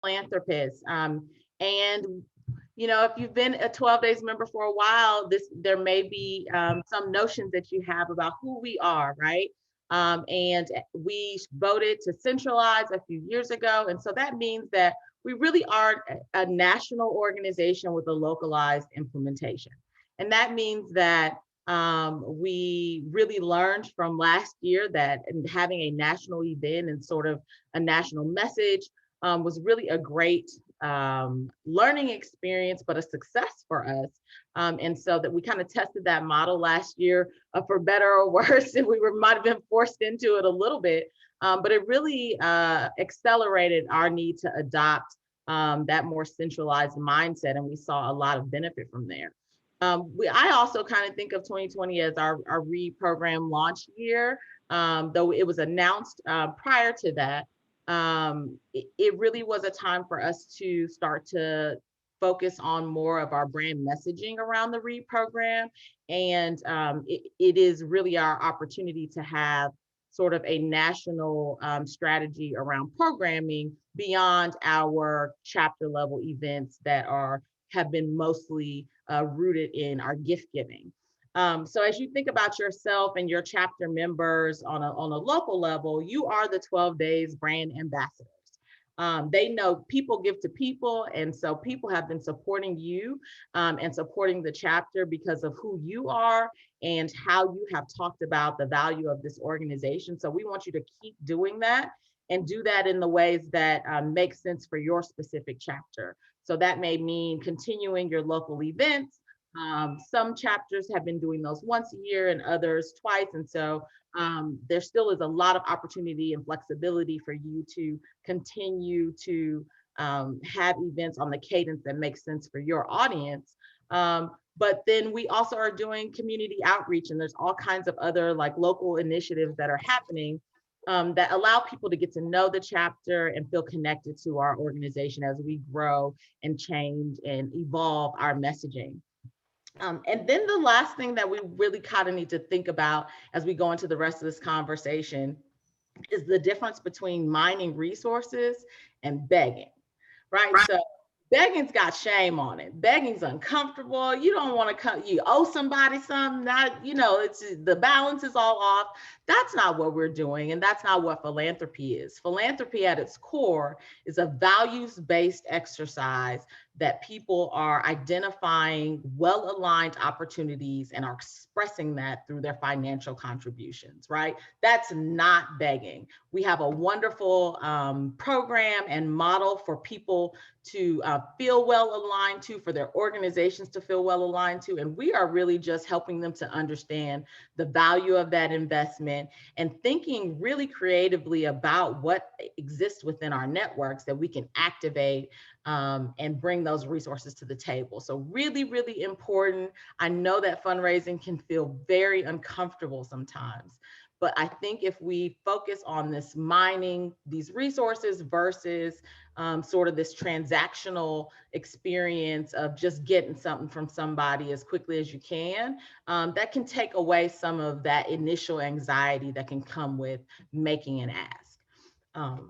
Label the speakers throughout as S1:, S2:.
S1: philanthropist. And you know, if you've been a 12 days member for a while, there may be some notions that you have about who we are, right? And we voted to centralize a few years ago. And so that means that we really are a national organization with a localized implementation. And that means that we really learned from last year that having a national event and sort of a national message was really a great learning experience, but a success for us. And so that we kind of tested that model last year for better or worse, and might have been forced into it a little bit, but it really accelerated our need to adopt that more centralized mindset, and we saw a lot of benefit from there. I also kind of think of 2020 as our reprogram launch year, though it was announced prior to that. It really was a time for us to start to focus on more of our brand messaging around the READ program. And it is really our opportunity to have sort of a national strategy around programming beyond our chapter level events that have been mostly rooted in our gift giving. So as you think about yourself and your chapter members on a local level, you are the 12 days brand ambassadors. They know people give to people. And so people have been supporting you and supporting the chapter because of who you are and how you have talked about the value of this organization. So we want you to keep doing that and do that in the ways that make sense for your specific chapter. So that may mean continuing your local events. Some chapters have been doing those once a year and others twice. And so there still is a lot of opportunity and flexibility for you to continue to have events on the cadence that makes sense for your audience. But then we also are doing community outreach, and there's all kinds of other like local initiatives that are happening that allow people to get to know the chapter and feel connected to our organization as we grow and change and evolve our messaging. And then the last thing that we really kind of need to think about as we go into the rest of this conversation is the difference between mining resources and begging, right? So begging's got shame on it. Begging's uncomfortable. You don't want to come, you owe somebody something, not, it's the balance is all off. That's not what we're doing. And that's not what philanthropy is. Philanthropy at its core is a values-based exercise that people are identifying well-aligned opportunities and are expressing that through their financial contributions, right? That's not begging. We have a wonderful program and model for people to feel well aligned to, for their organizations to feel well aligned to. And we are really just helping them to understand the value of that investment and thinking really creatively about what exists within our networks that we can activate and bring those resources to the table. So really, really important. I know that fundraising can feel very uncomfortable sometimes, but I think if we focus on this mining these resources versus sort of this transactional experience of just getting something from somebody as quickly as you can, that can take away some of that initial anxiety that can come with making an ask.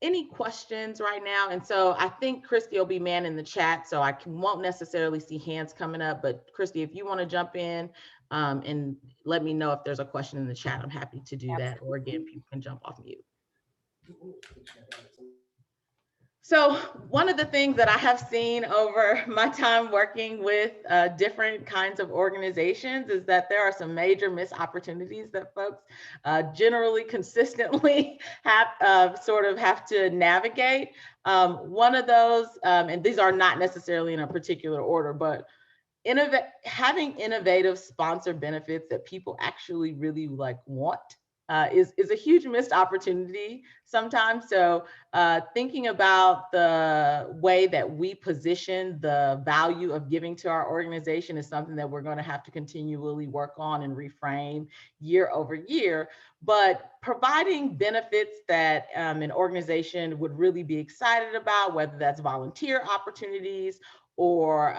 S1: Any questions right now? And so I think Christy will be manning the chat, so won't necessarily see hands coming up, but Christy, if you want to jump in and let me know if there's a question in the chat, I'm happy to do that. Or again, people can jump off mute. So one of the things that I have seen over my time working with different kinds of organizations is that there are some major missed opportunities that folks generally consistently have to navigate. One of those, and these are not necessarily in a particular order, but having innovative sponsor benefits that people actually really want is a huge missed opportunity sometimes. So thinking about the way that we position the value of giving to our organization is something that we're going to have to continually work on and reframe year over year. But providing benefits that an organization would really be excited about, whether that's volunteer opportunities or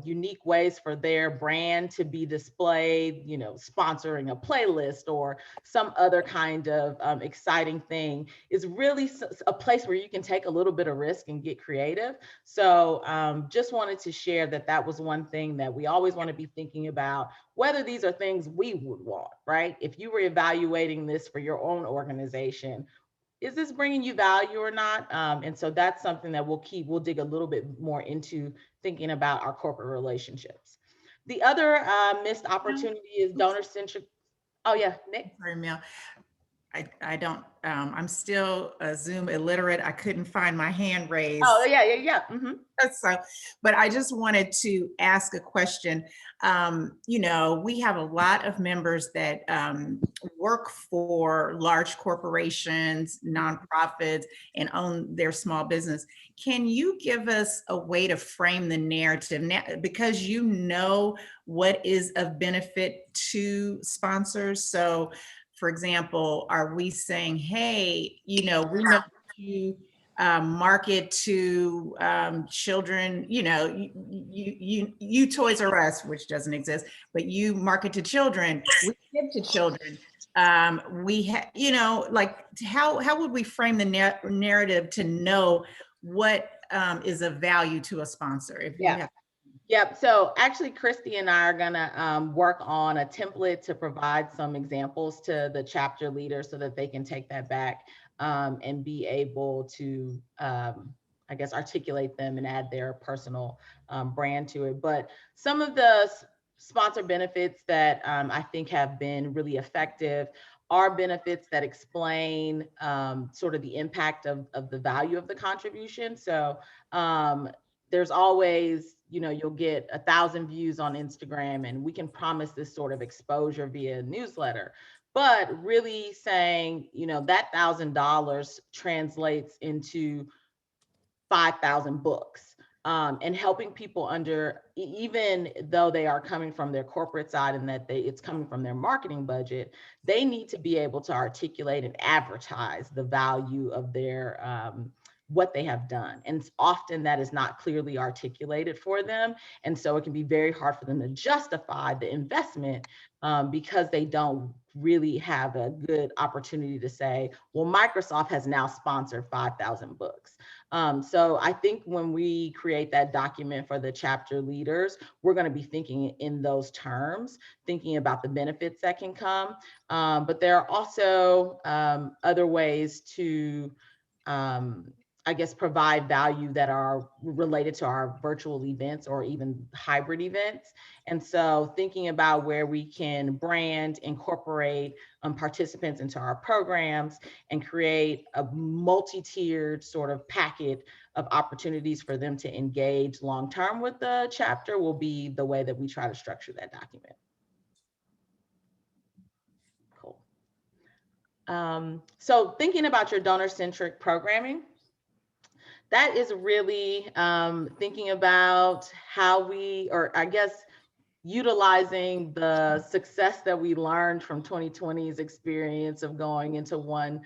S1: unique ways for their brand to be displayed, sponsoring a playlist or some other kind of exciting thing, is really a place where you can take a little bit of risk and get creative. So just wanted to share that was one thing that we always want to be thinking about, whether these are things we would want, right? If you were evaluating this for your own organization, is this bringing you value or not? And so that's something that we'll dig a little bit more into, thinking about our corporate relationships. The other missed opportunity is donor-centric. Oh yeah, Nick?
S2: Sorry, Mel. I don't, I'm still Zoom illiterate. I couldn't find my hand
S1: Oh
S2: raised.
S1: yeah.
S2: So, but I just wanted to ask a question. We have a lot of members that work for large corporations, nonprofits, and own their small business. Can you give us a way to frame the narrative now, because you know what is of benefit to sponsors? So, for example, are we saying, hey, we know you market to children, you Toys R Us, which doesn't exist, but you market to children, we give to children. We have, like, how would we frame the narrative to know what is of value to a sponsor? If you have.
S1: Yep. So actually, Christy and I are going to work on a template to provide some examples to the chapter leaders so that they can take that back and be able to, I guess, articulate them and add their personal brand to it. But some of the sponsor benefits that I think have been really effective are benefits that explain sort of the impact of the value of the contribution. So there's always, you'll get 1,000 views on Instagram, and we can promise this sort of exposure via newsletter. But really saying, that $1,000 translates into 5,000 books, and helping people even though they are coming from their corporate side and that it's coming from their marketing budget, they need to be able to articulate and advertise the value of their what they have done. And often that is not clearly articulated for them. And so it can be very hard for them to justify the investment because they don't really have a good opportunity to say, well, Microsoft has now sponsored 5,000 books. So I think when we create that document for the chapter leaders, we're going to be thinking in those terms, thinking about the benefits that can come. But there are also other ways to I guess, provide value that are related to our virtual events or even hybrid events. And so thinking about where we can brand, incorporate participants into our programs and create a multi-tiered sort of packet of opportunities for them to engage long-term with the chapter will be the way that we try to structure that document. Cool. So thinking about your donor-centric programming, that is really thinking about how or I guess, utilizing the success that we learned from 2020's experience of going into one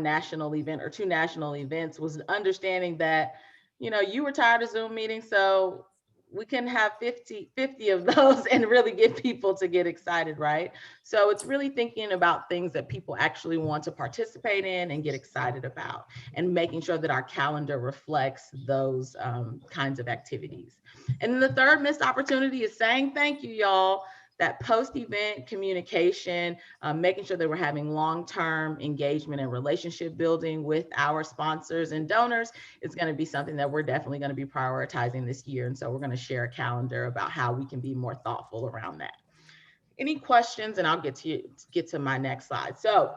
S1: national event or two national events, was understanding that, you were tired of Zoom meetings, so we can have 50 of those and really get people to get excited, right? So it's really thinking about things that people actually want to participate in and get excited about, and making sure that our calendar reflects those kinds of activities. And then the third missed opportunity is saying thank you, y'all. That post-event communication, making sure that we're having long-term engagement and relationship building with our sponsors and donors is going to be something that we're definitely going to be prioritizing this year. And so we're going to share a calendar about how we can be more thoughtful around that. Any questions? And I'll get to my next slide. So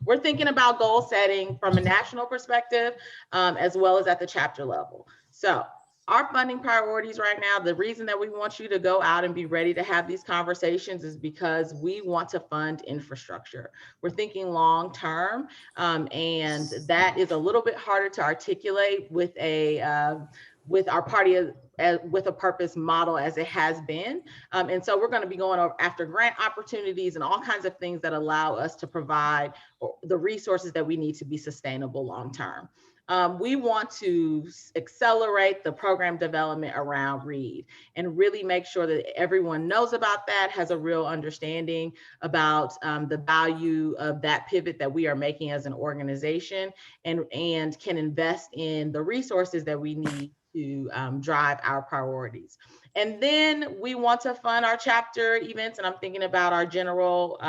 S1: we're thinking about goal setting from a national perspective, as well as at the chapter level. So our funding priorities right now, the reason that we want you to go out and be ready to have these conversations is because we want to fund infrastructure. We're thinking long-term, and that is a little bit harder to articulate with our party with a purpose model as it has been. And so we're going to be going after grant opportunities and all kinds of things that allow us to provide the resources that we need to be sustainable long-term. We want to accelerate the program development around READ and really make sure that everyone knows about that, has a real understanding about the value of that pivot that we are making as an organization, and can invest in the resources that we need to drive our priorities. And then we want to fund our chapter events, and I'm thinking about our general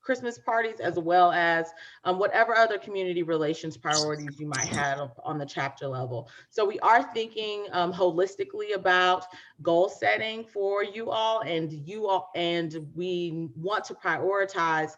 S1: Christmas parties, as well as whatever other community relations priorities you might have on the chapter level. So we are thinking holistically about goal setting for you all, and we want to prioritize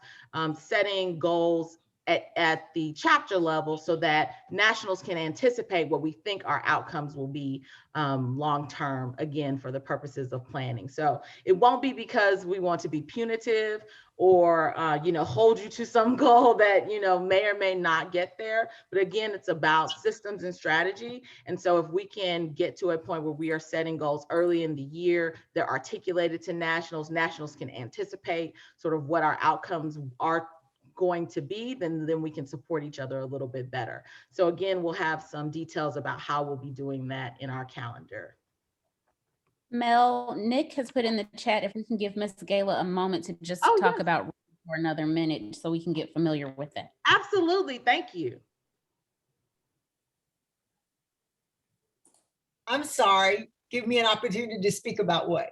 S1: setting goals at the chapter level so that nationals can anticipate what we think our outcomes will be long term, again, for the purposes of planning. So it won't be because we want to be punitive or hold you to some goal that may or may not get there. But again, it's about systems and strategy. And so if we can get to a point where we are setting goals early in the year, they're articulated to nationals can anticipate sort of what our outcomes are going to be, then we can support each other a little bit better. So again, we'll have some details about how we'll be doing that in our calendar.
S3: Mel, Nick has put in the chat if we can give Ms. Gala a moment to just talk about for another minute so we can get familiar with that.
S1: Absolutely. Thank you.
S4: I'm sorry. Give me an opportunity to speak about what?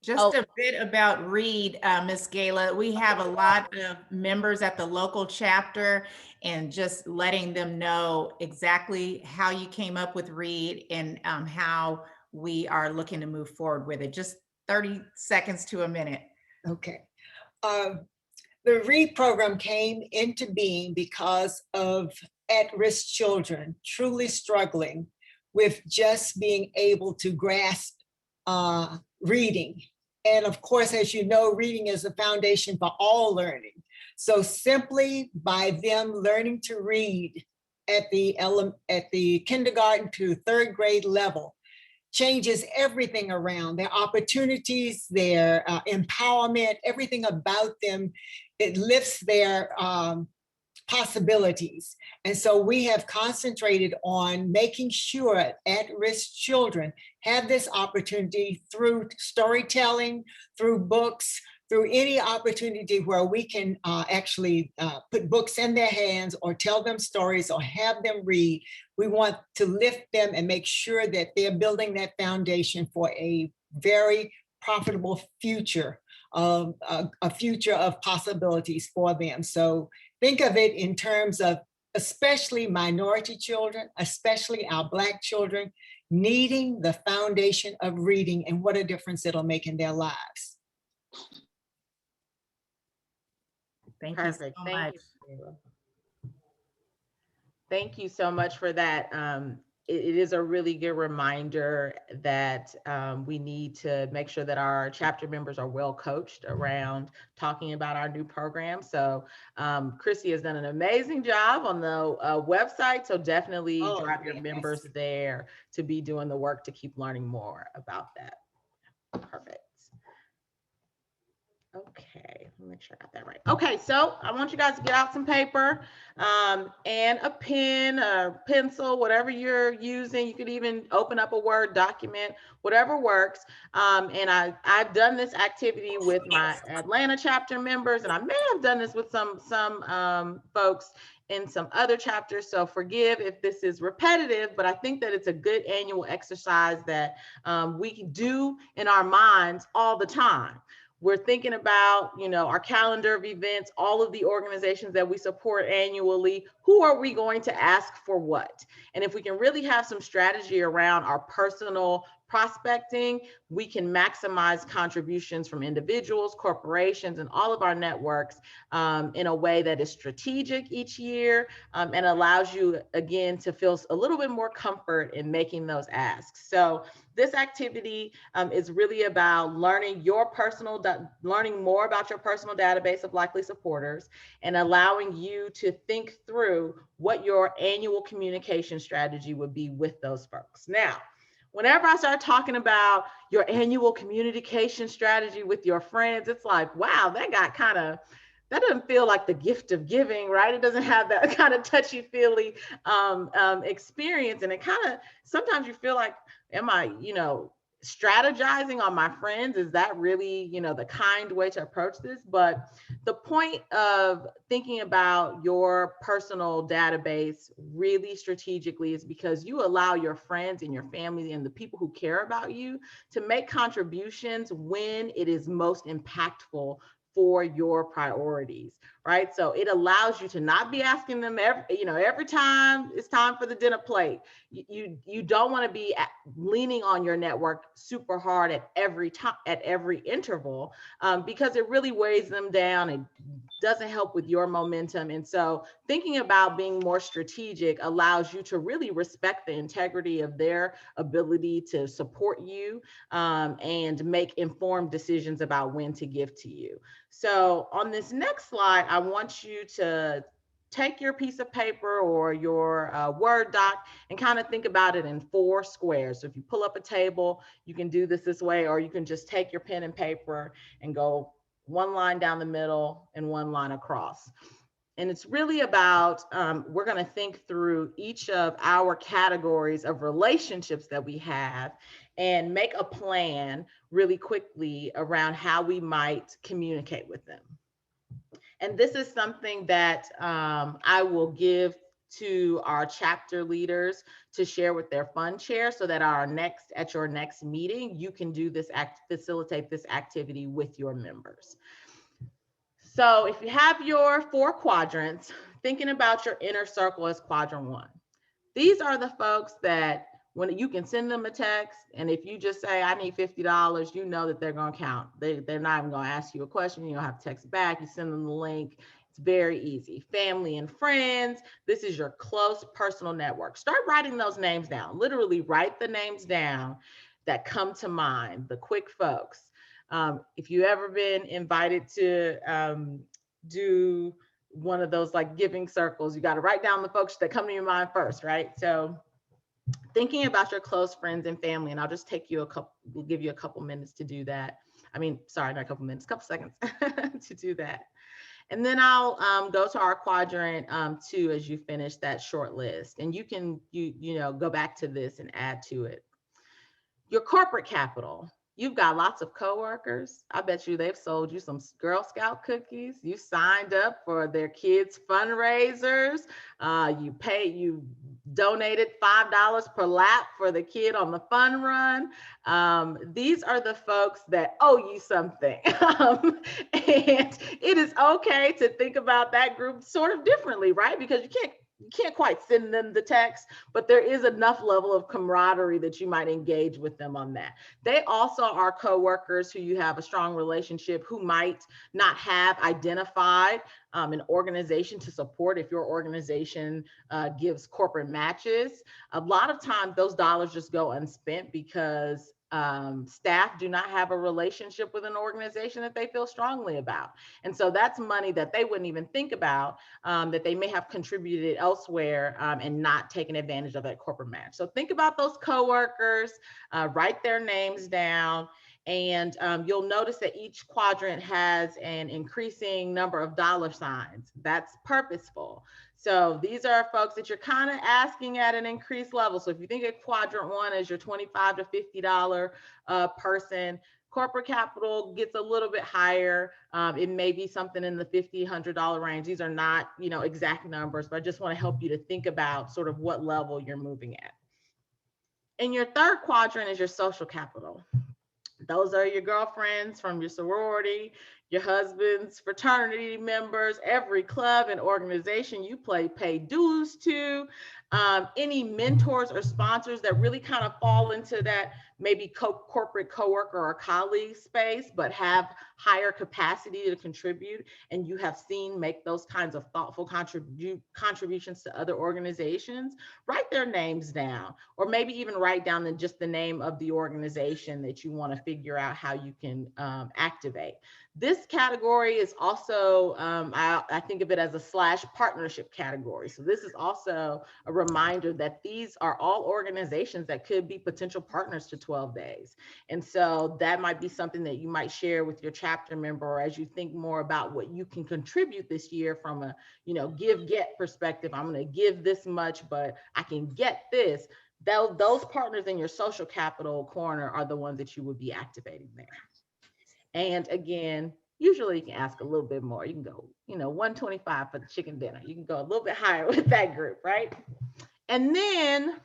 S2: Just a bit about READ, Ms. Gala. We have a lot of members at the local chapter, and just letting them know exactly how you came up with READ and how we are looking to move forward with it. Just 30 seconds to a minute.
S4: Okay. The READ program came into being because of at-risk children truly struggling with just being able to grasp reading. And of course, as you know, reading is the foundation for all learning. So simply by them learning to read at the kindergarten to third grade level changes everything around their opportunities, their empowerment, everything about them. It lifts their possibilities. And so we have concentrated on making sure at-risk children have this opportunity through storytelling, through books, through any opportunity where we can actually put books in their hands or tell them stories or have them read. We want to lift them and make sure that they're building that foundation for a very profitable future, a future of possibilities for them. So think of it in terms of especially minority children, especially our Black children, needing the foundation of reading and what a difference it'll make in their lives.
S2: Thank you so much.
S1: Thank you so much for that. It is a really good reminder that we need to make sure that our chapter members are well coached around talking about our new program. So Chrissy has done an amazing job on the website. So definitely drive your members there to be doing the work to keep learning more about that. Perfect. Okay, let me make sure I got that right. Okay, so I want you guys to get out some paper and a pen or pencil, whatever you're using. You could even open up a Word document, whatever works. And I've done this activity with my Atlanta chapter members, and I may have done this with some folks in some other chapters. So forgive if this is repetitive, but I think that it's a good annual exercise that we can do in our minds all the time. We're thinking about, our calendar of events, all of the organizations that we support annually. Who are we going to ask for what? And if we can really have some strategy around our personal prospecting, we can maximize contributions from individuals, corporations, and all of our networks in a way that is strategic each year and allows you, again, to feel a little bit more comfort in making those asks. So this activity is really about learning more about your personal database of likely supporters and allowing you to think through what your annual communication strategy would be with those folks. Now, whenever I start talking about your annual communication strategy with your friends, it's like, wow, that got kind of that doesn't feel like the gift of giving, right? It doesn't have that kind of touchy-feely experience. And it kind of, sometimes you feel like, am I, strategizing on my friends? Is that really, the kind way to approach this? But the point of thinking about your personal database really strategically is because you allow your friends and your family and the people who care about you to make contributions when it is most impactful for your priorities, right? So it allows you to not be asking them every time it's time for the dinner plate. You don't want to be leaning on your network super hard at every time, at every interval, because it really weighs them down and doesn't help with your momentum. And so thinking about being more strategic allows you to really respect the integrity of their ability to support you, and make informed decisions about when to give to you. So on this next slide, I want you to take your piece of paper or your Word doc and kind of think about it in 4 squares. So if you pull up a table, you can do this way, or you can just take your pen and paper and go 1 line down the middle and 1 line across. And it's really about, we're going to think through each of our categories of relationships that we have and make a plan really quickly around how we might communicate with them. And this is something that I will give to our chapter leaders to share with their fund chair, so that at your next meeting, you can do this facilitate this activity with your members. So if you have your 4 quadrants, thinking about your inner circle as quadrant 1, these are the folks that when you can send them a text, and if you just say, I need $50, you know that they're going to count. They're not even going to ask you a question. You don't have to text back. You send them the link. It's very easy. Family and friends. This is your close personal network. Start writing those names down. Literally write the names down that come to mind, the quick folks. If you ever been invited to do one of those like giving circles, you got to write down the folks that come to your mind first, right? So thinking about your close friends and family, and I'll just we'll give you a couple minutes to do that. I mean, sorry, not a couple minutes, a couple seconds to do that. And then I'll go to our quadrant 2 as you finish that short list. And you can, go back to this and add to it. Your corporate capital. You've got lots of coworkers. I bet you they've sold you some Girl Scout cookies. You signed up for their kids' fundraisers. You donated $5 per lap for the kid on the fun run. These are the folks that owe you something. And it is okay to think about that group sort of differently, right? Because you can't quite send them the text, but there is enough level of camaraderie that you might engage with them on that. They also are coworkers who you have a strong relationship, who might not have identified an organization to support if your organization gives corporate matches. A lot of times those dollars just go unspent because staff do not have a relationship with an organization that they feel strongly about. And so that's money that they wouldn't even think about, that they may have contributed elsewhere and not taken advantage of that corporate match. So think about those coworkers, write their names down, and you'll notice that each quadrant has an increasing number of dollar signs. That's purposeful. So these are folks that you're kind of asking at an increased level. So if you think of quadrant 1 as your $25 to $50 person, corporate capital gets a little bit higher. It may be something in the $50, $100 range. These are not, exact numbers, but I just want to help you to think about sort of what level you're moving at. And your 3rd quadrant is your social capital. Those are your girlfriends from your sorority, your husband's fraternity members, every club and organization you pay dues to, any mentors or sponsors that really kind of fall into that maybe corporate coworker or colleague space, but have higher capacity to contribute, and you have seen make those kinds of thoughtful contributions to other organizations. Write their names down, or maybe even write down just the name of the organization that you want to figure out how you can activate. This category is also, I think of it as a /partnership category. So this is also a reminder that these are all organizations that could be potential partners to 12 days. And so that might be something that you might share with your chapter member, or as you think more about what you can contribute this year from a, give get perspective. I'm going to give this much, but I can get this. Those partners in your social capital corner are the ones that you would be activating there. And again, usually you can ask a little bit more. You can go, 125 for the chicken dinner. You can go a little bit higher with that group, right? And then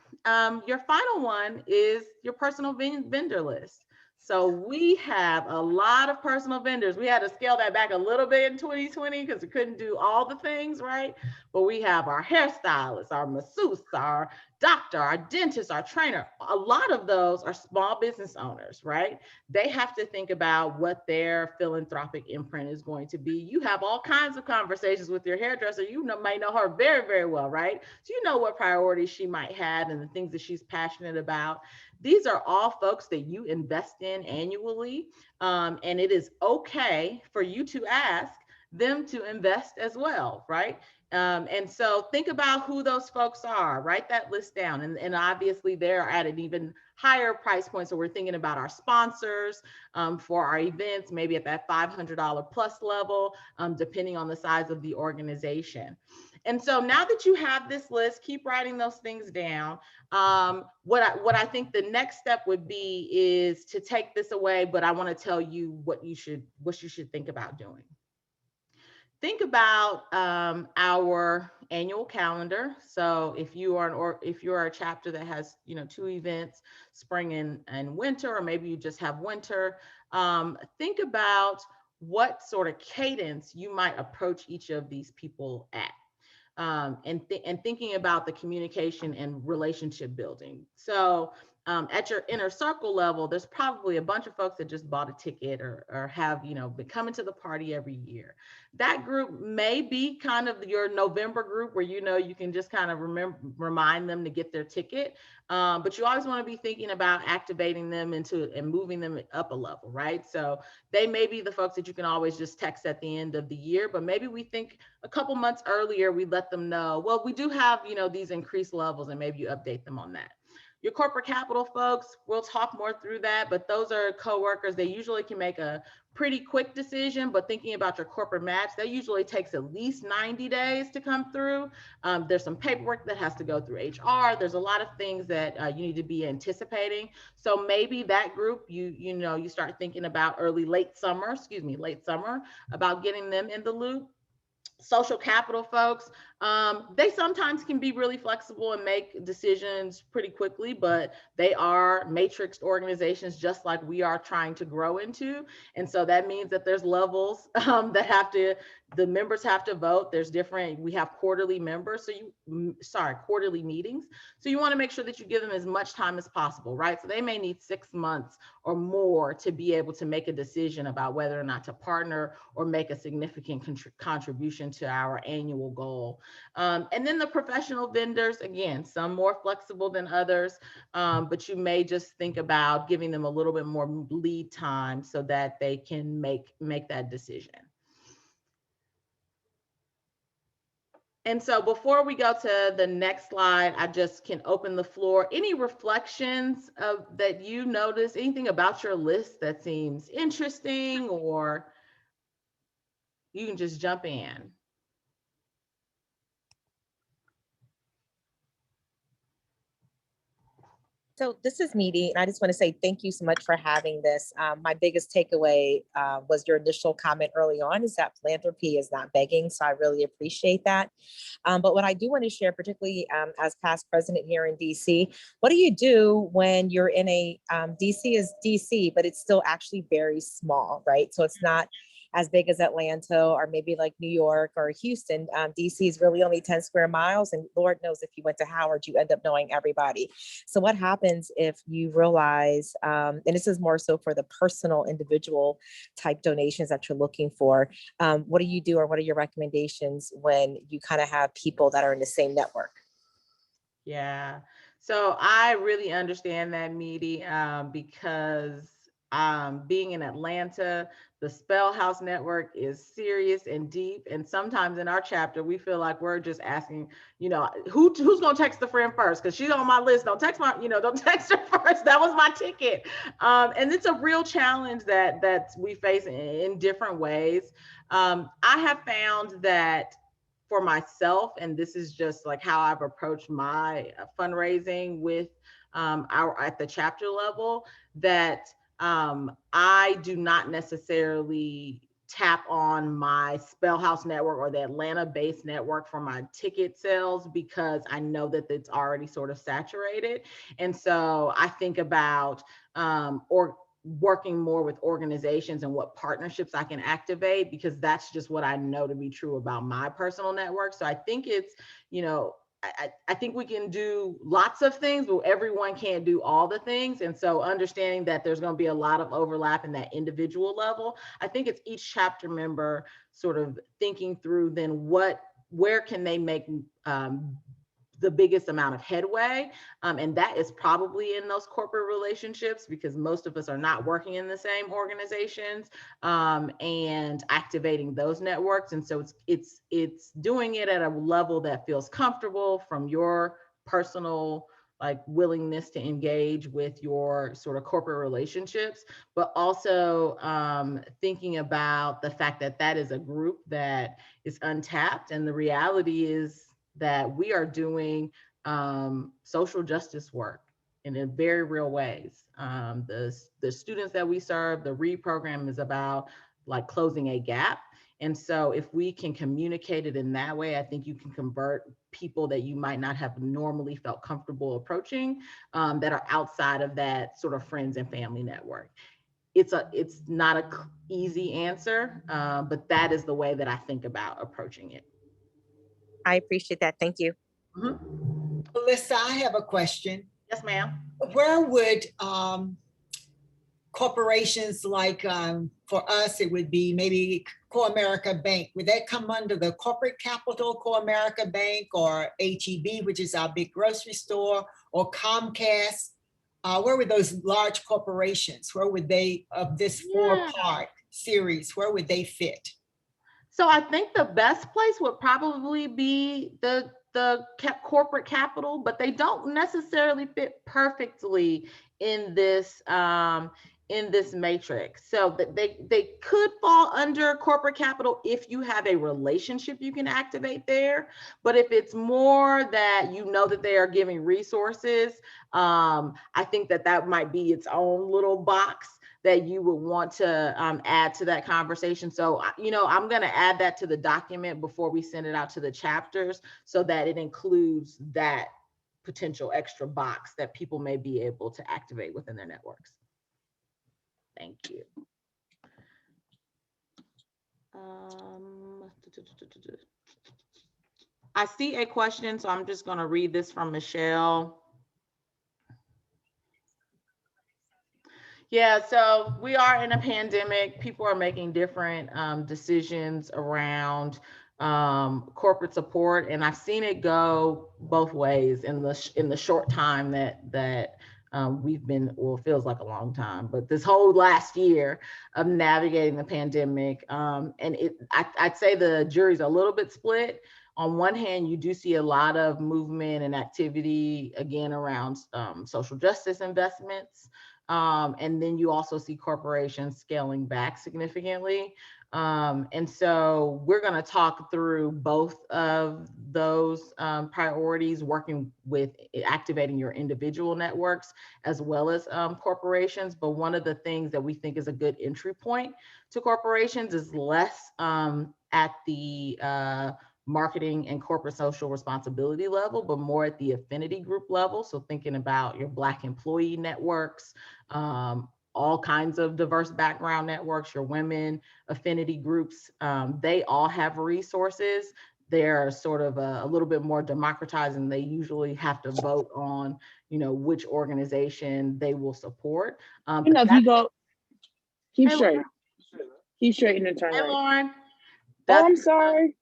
S1: your final one is your personal vendor list. So we have a lot of personal vendors. We had to scale that back a little bit in 2020 because we couldn't do all the things, right? But we have our hairstylist, our masseuse, our doctor, our dentist, our trainer. A lot of those are small business owners, right? They have to think about what their philanthropic imprint is going to be. You have all kinds of conversations with your hairdresser. You might know her very, very well, right? So you know what priorities she might have and the things that she's passionate about. These are all folks that you invest in annually, and it is okay for you to ask them to invest as well, right? And so think about who those folks are, write that list down. And obviously they're at an even higher price point. So we're thinking about our sponsors for our events, maybe at that $500 plus level, depending on the size of the organization. And so now that you have this list, keep writing those things down. What I think the next step would be is to take this away, but I want to tell you what you should think about doing. Think about our annual calendar. So if you are a chapter that has 2 events, spring and winter, or maybe you just have winter, think about what sort of cadence you might approach each of these people at. And thinking about the communication and relationship building. So at your inner circle level, there's probably a bunch of folks that just bought a ticket or have been coming to the party every year. That group may be kind of your November group where you can just kind of remind them to get their ticket. But you always want to be thinking about activating them and moving them up a level, right? So they may be the folks that you can always just text at the end of the year, but maybe we think a couple months earlier, we let them know, well, we do have, these increased levels, and maybe you update them on that. Your corporate capital folks, we'll talk more through that, but those are coworkers. They usually can make a pretty quick decision, but thinking about your corporate match, that usually takes at least 90 days to come through. There's some paperwork that has to go through HR. There's a lot of things that you need to be anticipating. So maybe that group, you start thinking about late summer, about getting them in the loop. Social capital folks, they sometimes can be really flexible and make decisions pretty quickly, but they are matrixed organizations just like we are trying to grow into. And so that means that there's levels the members have to vote. We have quarterly quarterly meetings. So you want to make sure that you give them as much time as possible, right? So they may need 6 months or more to be able to make a decision about whether or not to partner or make a significant contribution to our annual goal. And then the professional vendors, again, some more flexible than others, but you may just think about giving them a little bit more lead time so that they can make that decision. And so before we go to the next slide, I just can open the floor. Any reflections that you notice, anything about your list that seems interesting, or you can just jump in.
S5: So this is Meedy, and I just want to say thank you so much for having this. My biggest takeaway was your initial comment early on is that philanthropy is not begging. So I really appreciate that. But what I do want to share, particularly as past president here in DC, what do you do when you're in DC is DC, but it's still actually very small, right? So it's not as big as Atlanta or maybe like New York or Houston. DC is really only 10 square miles. And Lord knows if you went to Howard, you end up knowing everybody. So what happens if you realize, and this is more so for the personal individual type donations that you're looking for, what do you do or what are your recommendations when you kind of have people that are in the same network?
S1: Yeah, so I really understand that, Meedy, because being in Atlanta, the Spell House Network is serious and deep. And sometimes in our chapter, we feel like we're just asking, who's gonna text the friend first? Because she's on my list. Don't text don't text her first. That was my ticket. And it's a real challenge that we face in different ways. I have found that for myself, and this is just like how I've approached my fundraising with at the chapter level, that I do not necessarily tap on my Spell House network or the Atlanta-based network for my ticket sales, because I know that it's already sort of saturated. And so I think about working more with organizations and what partnerships I can activate, because that's just what I know to be true about my personal network. So I think it's, I think we can do lots of things, but everyone can't do all the things. And so understanding that there's going to be a lot of overlap in that individual level, I think it's each chapter member sort of thinking through then where can they make the biggest amount of headway. And that is probably in those corporate relationships, because most of us are not working in the same organizations, and activating those networks. And so it's doing it at a level that feels comfortable from your personal willingness to engage with your sort of corporate relationships, but also thinking about the fact that that is a group that is untapped. And the reality is that we are doing social justice work in very real ways. The students that we serve, the READ program is about closing a gap. And so if we can communicate it in that way, I think you can convert people that you might not have normally felt comfortable approaching, that are outside of that sort of friends and family network. It's not an easy answer, but that is the way that I think about approaching it.
S5: I appreciate that. Thank you.
S1: Mm-hmm.
S4: Melissa, I have a question.
S1: Yes, ma'am.
S4: Where would corporations for us, it would be maybe Co-America Bank, would that come under the corporate capital, Co-America Bank, or HEB, which is our big grocery store, or Comcast? Where would those large corporations, where would they, of this four-part series, where would they fit?
S1: So I think the best place would probably be the corporate capital, but they don't necessarily fit perfectly in this matrix. So that they could fall under corporate capital if you have a relationship you can activate there. But if it's more that that they are giving resources, I think that might be its own little box that you would want to add to that conversation. So, I'm going to add that to the document before we send it out to the chapters, so that it includes that potential extra box that people may be able to activate within their networks. Thank you. I see a question, so I'm just going to read this from Michelle. Yeah, so we are in a pandemic. People are making different decisions around corporate support, and I've seen it go both ways in the short time that we've been, well, it feels like a long time, but this whole last year of navigating the pandemic, and I'd say the jury's a little bit split. On one hand, you do see a lot of movement and activity again around social justice investments. And then you also see corporations scaling back significantly. And so we're going to talk through both of those priorities, working with activating your individual networks as well as corporations. But one of the things that we think is a good entry point to corporations is less at the marketing and corporate social responsibility level, but more at the affinity group level. So thinking about your Black employee networks, all kinds of diverse background networks, your women affinity groups, they all have resources. They're sort of a little bit more democratized, and they usually have to vote on, which organization they will support.
S6: If you go, keep
S1: Hey,
S6: straight. Keep straight and then turn
S1: Hey,
S6: right.
S1: Lauren.
S6: I'm sorry.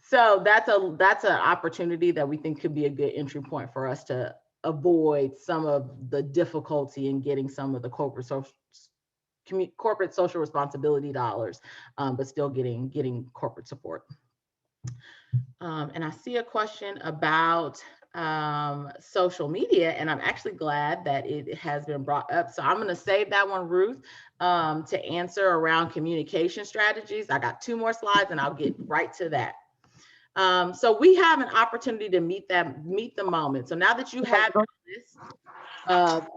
S1: So that's an opportunity that we think could be a good entry point for us to avoid some of the difficulty in getting some of the corporate social responsibility dollars, but still getting corporate support. And I see a question about social media, and I'm actually glad that it has been brought up. So I'm going to save that one, Ruth, to answer around communication strategies. I got 2 more slides and I'll get right to that. So we have an opportunity to meet the moment. So now that you have your list of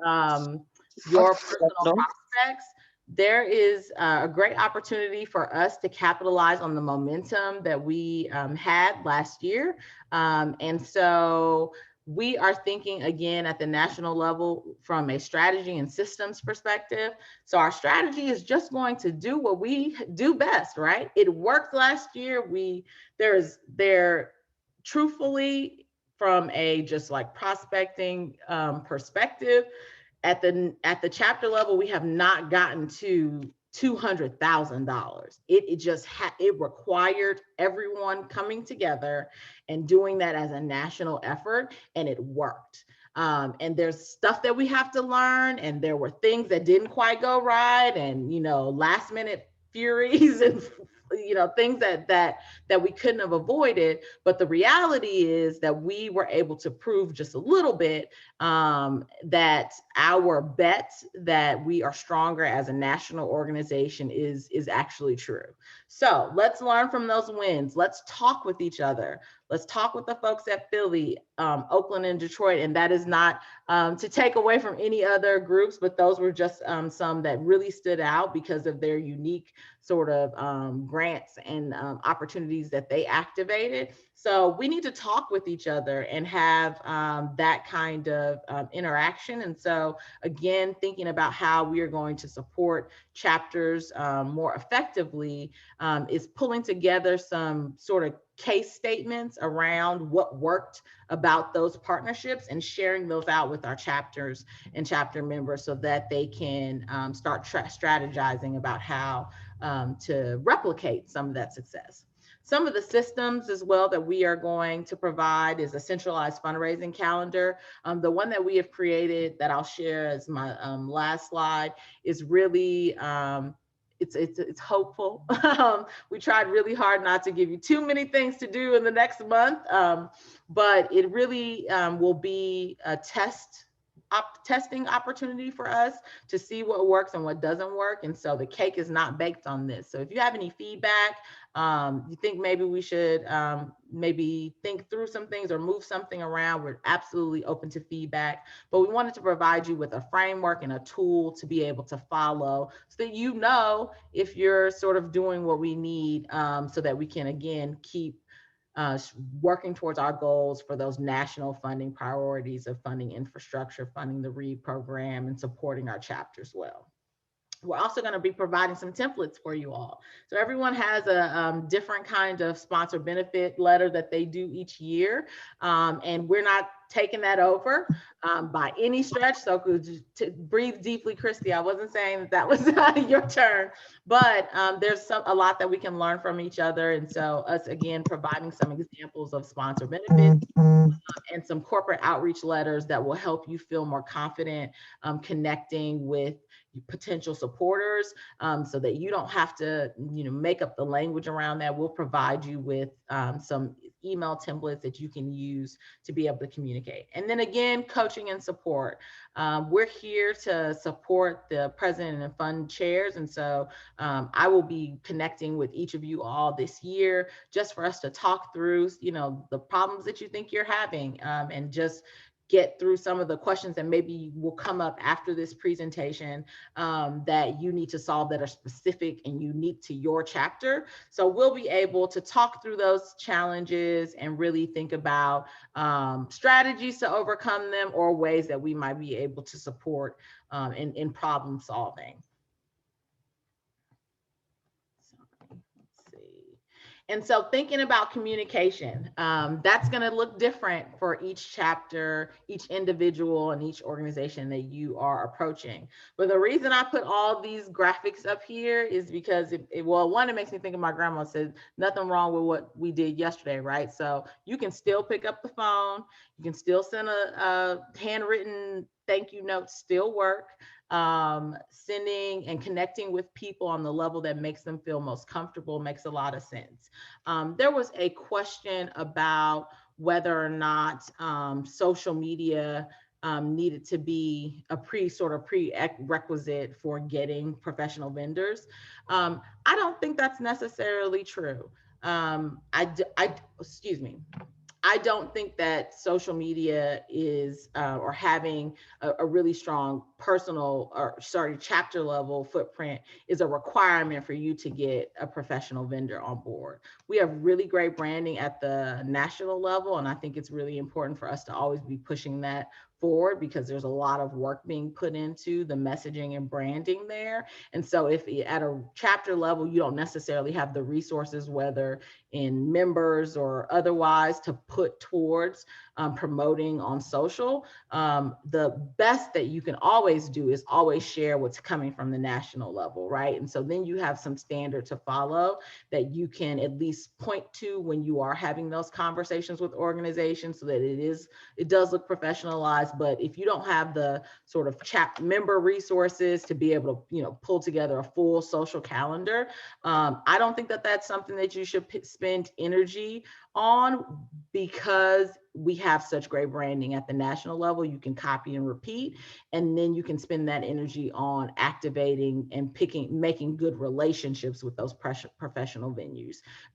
S1: your personal prospects, there is a great opportunity for us to capitalize on the momentum that we had last year. And so we are thinking again at the national level from a strategy and systems perspective. So our strategy is just going to do what we do best, right? It worked last year. There truthfully, from a just like prospecting perspective, at the chapter level, we have not gotten to $200,000. It required everyone coming together and doing that as a national effort, and it worked. And there's stuff that we have to learn, and there were things that didn't quite go right, and last minute furies and things that we couldn't have avoided. But the reality is that we were able to prove just a little bit that our bet that we are stronger as a national organization is actually true. So let's learn from those wins. Let's talk with each other. Let's talk with the folks at Philly, Oakland, and Detroit. And that is not to take away from any other groups, but those were just some that really stood out because of their unique sort of grants and opportunities that they activated. So we need to talk with each other and have that kind of interaction. And so again, thinking about how we are going to support chapters more effectively is pulling together some sort of case statements around what worked about those partnerships and sharing those out with our chapters and chapter members so that they can start strategizing about how to replicate some of that success. Some of the systems as well that we are going to provide is a centralized fundraising calendar. The one that we have created that I'll share as my last slide is really, it's hopeful. We tried really hard not to give you too many things to do in the next month, but it really will be a testing opportunity for us to see what works and what doesn't work. And so the cake is not baked on this. So if you have any feedback, you think maybe we should maybe think through some things or move something around, we're absolutely open to feedback. But we wanted to provide you with a framework and a tool to be able to follow so that if you're sort of doing what we need so that we can, again, keep working towards our goals for those national funding priorities of funding infrastructure, funding the READ program, and supporting our chapters well. We're also going to be providing some templates for you all. So everyone has a different kind of sponsor benefit letter that they do each year. And we're not taking that over by any stretch. So breathe deeply, Christy. I wasn't saying that was your turn, but there's a lot that we can learn from each other. And so us, again, providing some examples of sponsor benefits and some corporate outreach letters that will help you feel more confident connecting with potential supporters so that you don't have to make up the language around that. We'll provide you with some email templates that you can use to be able to communicate. And then again, coaching and support. We're here to support the president and fund chairs. And so I will be connecting with each of you all this year just for us to talk through, the problems that you think you're having and just get through some of the questions that maybe will come up after this presentation that you need to solve that are specific and unique to your chapter. So we'll be able to talk through those challenges and really think about strategies to overcome them or ways that we might be able to support in problem solving. And so thinking about communication, that's going to look different for each chapter, each individual, and each organization that you are approaching. But the reason I put all these graphics up here is because, well, one, it makes me think of my grandma said, nothing wrong with what we did yesterday, right? So you can still pick up the phone, you can still send a handwritten thank you note, still work. Sending and connecting with people on the level that makes them feel most comfortable makes a lot of sense. There was a question about whether or not social media needed to be a prerequisite for getting professional vendors. I don't think that's necessarily true. Excuse me. I don't think that social media is or having a really strong chapter level footprint is a requirement for you to get a professional vendor on board. We have really great branding at the national level, and I think it's really important for us to always be pushing that forward because there's a lot of work being put into the messaging and branding there. And so if at a chapter level, you don't necessarily have the resources, whether in members or otherwise, to put towards promoting on social, the best that you can always do is always share what's coming from the national level, right? And so then you have some standard to follow that you can at least point to when you are having those conversations with organizations, so that it does look professionalized. But if you don't have the sort of member resources to be able to, pull together a full social calendar, I don't think that that's something that you should spend energy on, because we have such great branding at the national level. You can copy and repeat, and then you can spend that energy on activating and making good relationships with those professional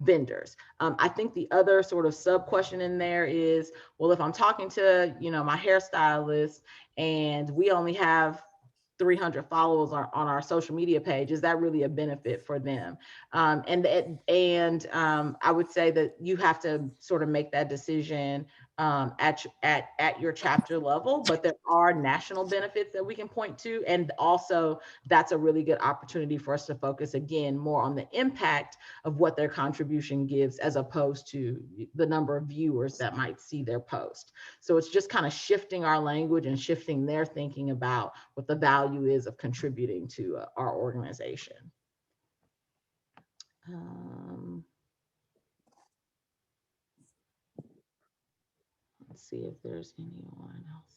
S1: vendors. I think the other sort of sub question in there is, well, if I'm talking to, my hairstylist and we only have 300 followers on our social media page, is that really a benefit for them? And I would say that you have to sort of make that decision at your chapter level, but there are national benefits that we can point to. And also that's a really good opportunity for us to focus again more on the impact of what their contribution gives, as opposed to the number of viewers that might see their post. So it's just kind of shifting our language and shifting their thinking about what the value is of contributing to our organization. Let's see if there's anyone else.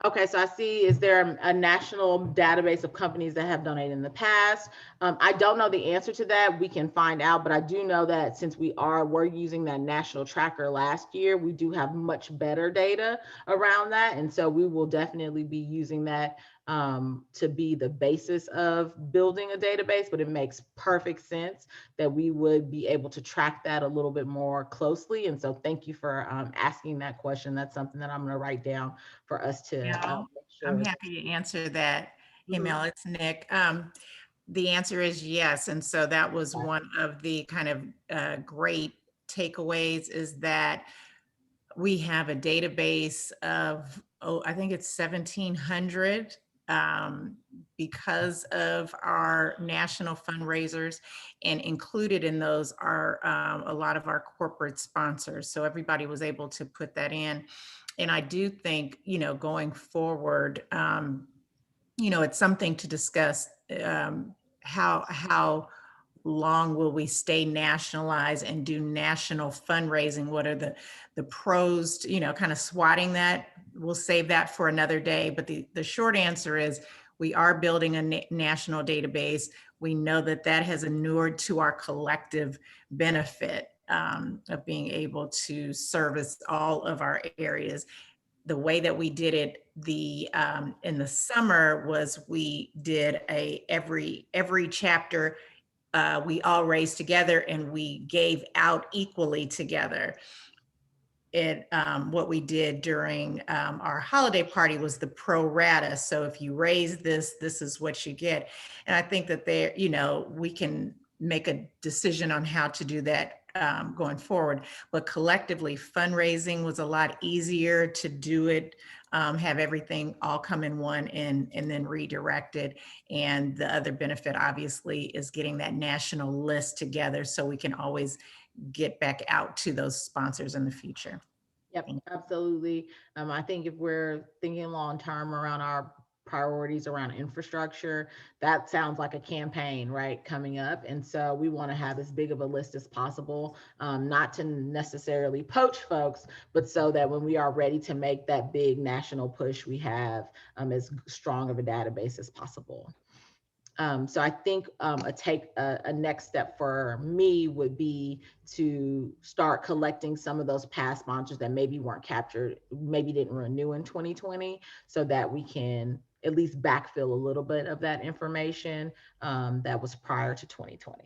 S1: Okay, so I see, is there a national database of companies that have donated in the past? I don't know the answer to that. We can find out, but I do know that since we're using that national tracker last year, we do have much better data around that. And so we will definitely be using that to be the basis of building a database, but it makes perfect sense that we would be able to track that a little bit more closely. And so thank you for asking that question. That's something that I'm going to write down for us to make sure.
S2: I'm happy to answer that. Hey, Mel, it's Nick. The answer is yes. And so that was one of the kind of great takeaways, is that we have a database of, I think it's 1,700 because of our national fundraisers, and included in those are a lot of our corporate sponsors. So everybody was able to put that in. And I do think, going forward, it's something to discuss. How long will we stay nationalized and do national fundraising? What are the pros, kind of swatting that? We'll save that for another day. But the short answer is, we are building a national database. We know that has inured to our collective benefit of being able to service all of our areas. The way that we did it in the summer was, we did every chapter we all raised together and we gave out equally together. What we did during our holiday party was the pro rata. So if you raise this is what you get. And I think that we can make a decision on how to do that going forward. But collectively, fundraising was a lot easier to do it, have everything all come in one and then redirected. And the other benefit, obviously, is getting that national list together so we can always get back out to those sponsors in the future.
S1: Yep, absolutely. I think if we're thinking long term around our priorities around infrastructure, that sounds like a campaign, right, coming up. And so we want to have as big of a list as possible, not to necessarily poach folks, but so that when we are ready to make that big national push, we have as strong of a database as possible. So I think a next step for me would be to start collecting some of those past sponsors that maybe weren't captured, maybe didn't renew in 2020, so that we can at least backfill a little bit of that information that was prior to 2020.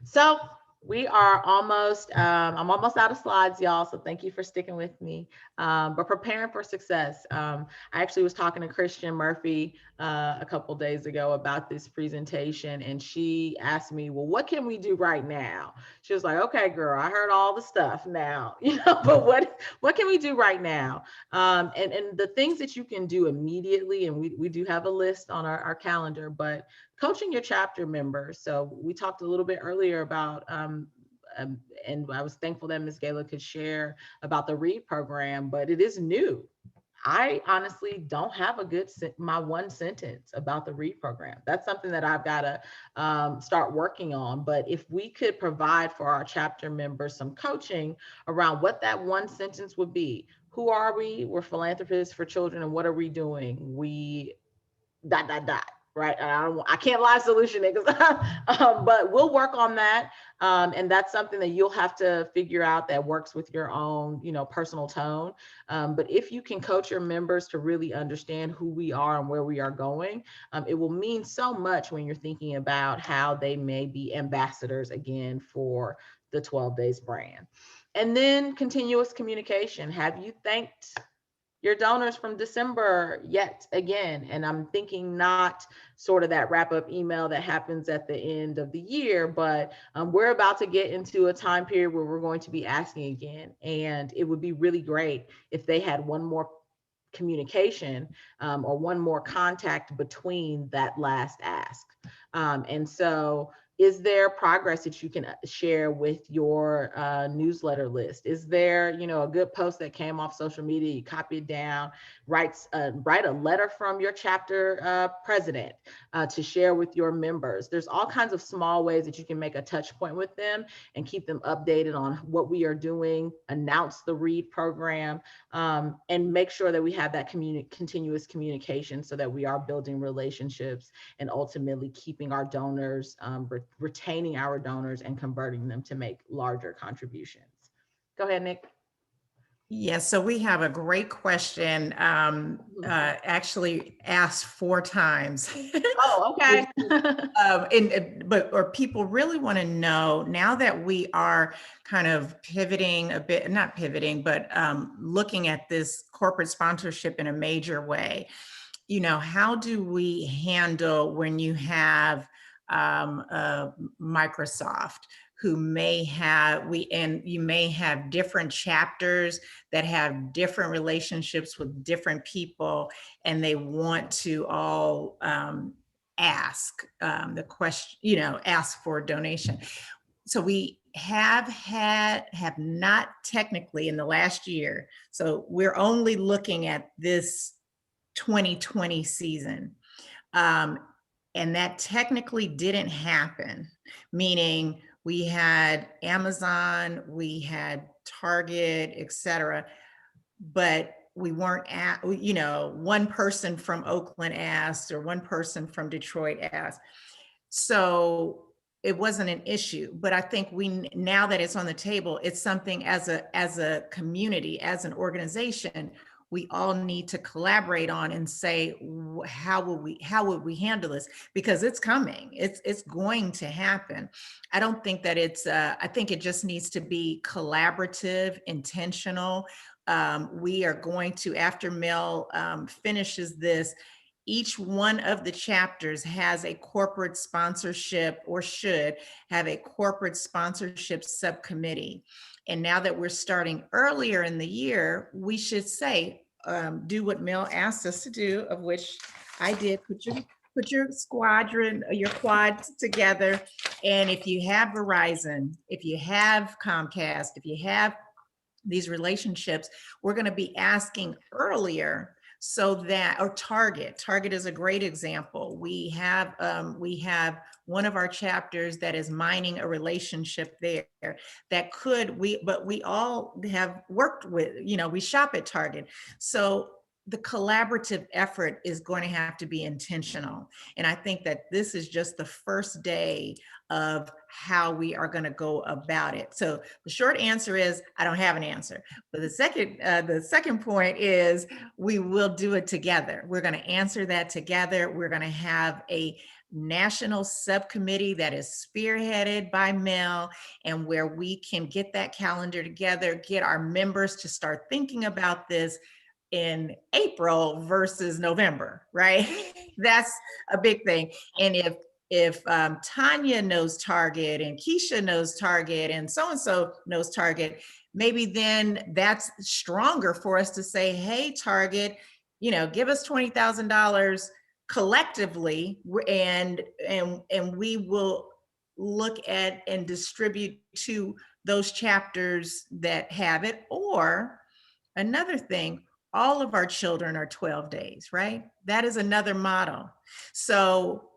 S1: So we are almost, I'm almost out of slides, y'all. So thank you for sticking with me. But preparing for success. I actually was talking to Christian Murphy a couple days ago about this presentation, and she asked me, well, what can we do right now? She was like, okay, girl, I heard all the stuff now, but what can we do right now? And the things that you can do immediately, and we do have a list on our calendar, but coaching your chapter members. So we talked a little bit earlier about, and I was thankful that Ms. Gayla could share about the READ program, but it is new. I honestly don't have my one sentence about the READ program. That's something that I've got to start working on. But if we could provide for our chapter members some coaching around what that one sentence would be. Who are we? We're philanthropists for children. And what are we doing? We ... Right. I can't live solution it, but we'll work on that. And that's something that you'll have to figure out that works with your own, personal tone. But if you can coach your members to really understand who we are and where we are going, it will mean so much when you're thinking about how they may be ambassadors again for the 12 Days brand. And then continuous communication. Have you thanked your donors from December yet again? And I'm thinking not sort of that wrap up email that happens at the end of the year, but we're about to get into a time period where we're going to be asking again. And it would be really great if they had one more communication or one more contact between that last ask. And so is there progress that you can share with your newsletter list? Is there, a good post that came off social media, you copy it down, write a letter from your chapter president to share with your members? There's all kinds of small ways that you can make a touch point with them and keep them updated on what we are doing, announce the READ program, and make sure that we have that continuous communication so that we are building relationships and ultimately keeping our donors, retaining our donors and converting them to make larger contributions. Go ahead, Nick.
S2: Yes, so we have a great question, actually asked 4 times.
S1: Oh, okay.
S2: But people really want to know, now that we are kind of pivoting a bit, not pivoting, but looking at this corporate sponsorship in a major way, how do we handle when you have Microsoft, who may have, you may have different chapters that have different relationships with different people, and they want to all ask the question, ask for a donation. So we have not technically in the last year, so we're only looking at this 2020 season. And that technically didn't happen, meaning we had Amazon, we had Target, et cetera, but we weren't at, one person from Oakland asked, or one person from Detroit asked. So it wasn't an issue, but I think now that it's on the table, it's something as a community, as an organization, we all need to collaborate on and say, how would we handle this? Because it's coming, it's going to happen. I don't think that I think it just needs to be collaborative, intentional. We are going to, after Mel finishes this, each one of the chapters has a corporate sponsorship, or should have a corporate sponsorship subcommittee. And now that we're starting earlier in the year, we should say, do what Mel asked us to do, of which I did. Put your squadron, your quads together. And if you have Verizon, if you have Comcast, if you have these relationships, we're going to be asking earlier, so that, or Target is a great example. We have one of our chapters that is mining a relationship there that but we all have worked with, we shop at Target. So the collaborative effort is going to have to be intentional. And I think that this is just the first day of how we are going to go about it. So the short answer is, I don't have an answer. But the second point is, we will do it together. We're going to answer that together. We're going to have a national subcommittee that is spearheaded by Mel, and where we can get that calendar together, get our members to start thinking about this in April versus November, right? That's a big thing. And if Tanya knows Target, and Keisha knows Target, and so knows Target, maybe then that's stronger for us to say, hey, Target, give us $20,000 collectively, and we will look at and distribute to those chapters that have it. Or another thing, all of our children are 12 days, right? That is another model. So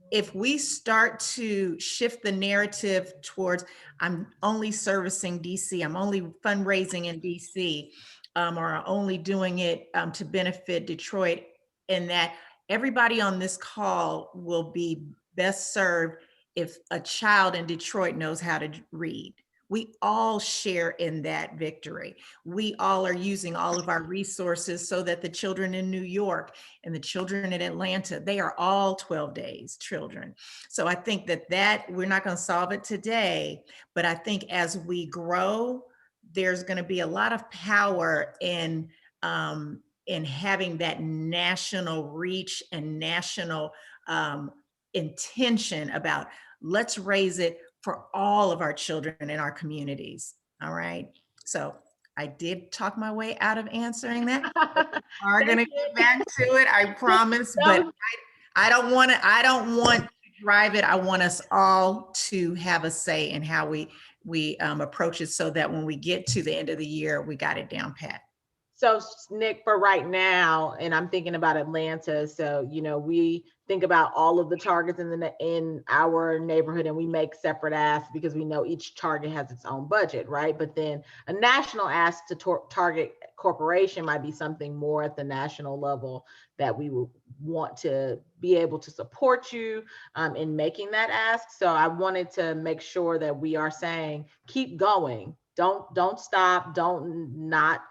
S2: if we start to shift the narrative towards, I'm only servicing DC, I'm only fundraising in DC, or only doing it to benefit Detroit, and that everybody on this call will be best served if a child in Detroit knows how to read. We all share in that victory. We all are using all of our resources so that the children in New York and the children in Atlanta, they are all 12 days children. So I think that we're not going to solve it today, but I think as we grow, there's going to be a lot of power in having that national reach and national intention about, let's raise it for all of our children in our communities. All right. So I did talk my way out of answering that. We are going to get back to it, I promise. But I don't want to drive it. I want us all to have a say in how we approach it, so that when we get to the end of the year, we got it down pat.
S1: So Nick, for right now, and I'm thinking about Atlanta, so we think about all of the targets in our neighborhood, and we make separate asks because we know each target has its own budget, right? But then a national ask to target corporation might be something more at the national level that we would want to be able to support you in making that ask. So I wanted to make sure that we are saying, keep going. Don't stop. Don't not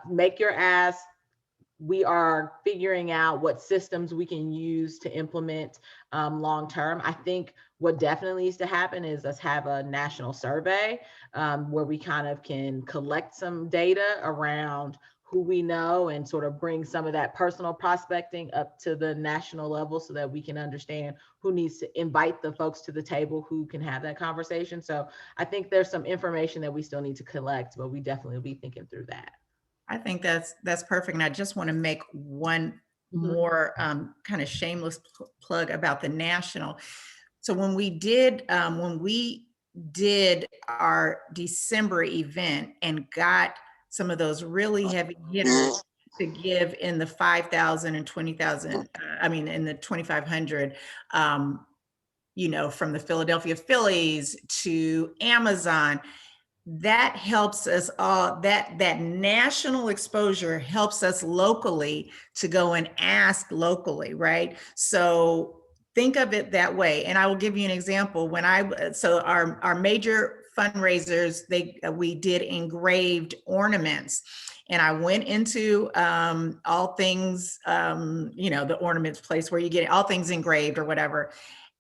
S1: make your ask. We are figuring out what systems we can use to implement long term. I think what definitely needs to happen is us have a national survey where we kind of can collect some data around who we know and sort of bring some of that personal prospecting up to the national level, so that we can understand who needs to invite the folks to the table who can have that conversation. So I think there's some information that we still need to collect, but we definitely will be thinking through that.
S2: I think that's perfect. And I just want to make one more kind of shameless plug about the national. So when we did our December event and got some of those really heavy hitters to give in the 5,000 and 20,000, in the 2,500, from the Philadelphia Phillies to Amazon, that helps us all, that national exposure helps us locally to go and ask locally, right? So think of it that way. And I will give you an example. So our major fundraisers, we did engraved ornaments. And I went into all things, the ornaments place where you get all things engraved or whatever.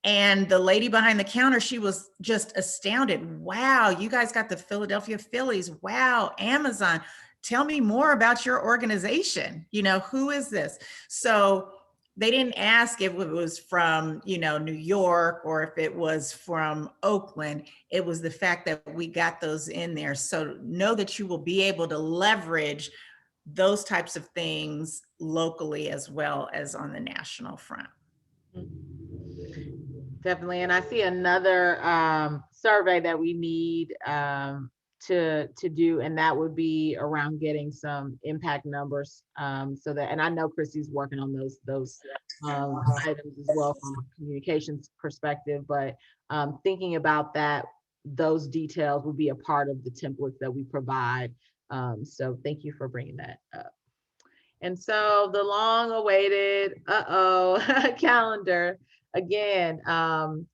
S2: And the lady behind the counter, she was just astounded. Wow, you guys got the Philadelphia Phillies. Wow, Amazon. Tell me more about your organization. Who is this? So they didn't ask if it was from, New York or if it was from Oakland. It was the fact that we got those in there. So know that you will be able to leverage those types of things locally as well as on the national front.
S1: Definitely. And I see another survey that we need to do, and that would be around getting some impact numbers. So that, and I know Christy's working on those items as well from a communications perspective, but thinking about that, those details will be a part of the templates that we provide. So thank you for bringing that up. And so the long awaited, calendar. Again,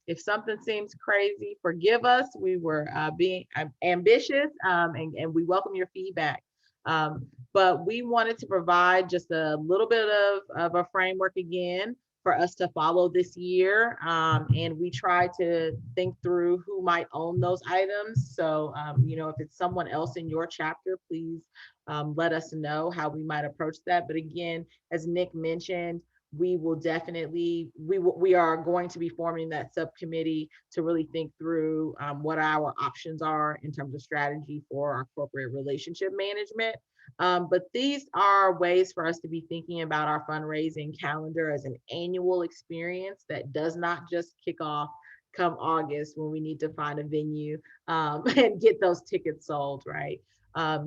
S1: if something seems crazy, forgive us. We were being ambitious, and we welcome your feedback. But we wanted to provide just a little bit of a framework again for us to follow this year. And we try to think through who might own those items. So, if it's someone else in your chapter, please let us know how we might approach that. But again, as Nick mentioned, we will definitely, we are going to be forming that subcommittee to really think through what our options are in terms of strategy for our corporate relationship management. But these are ways for us to be thinking about our fundraising calendar as an annual experience that does not just kick off come August when we need to find a venue and get those tickets sold, right?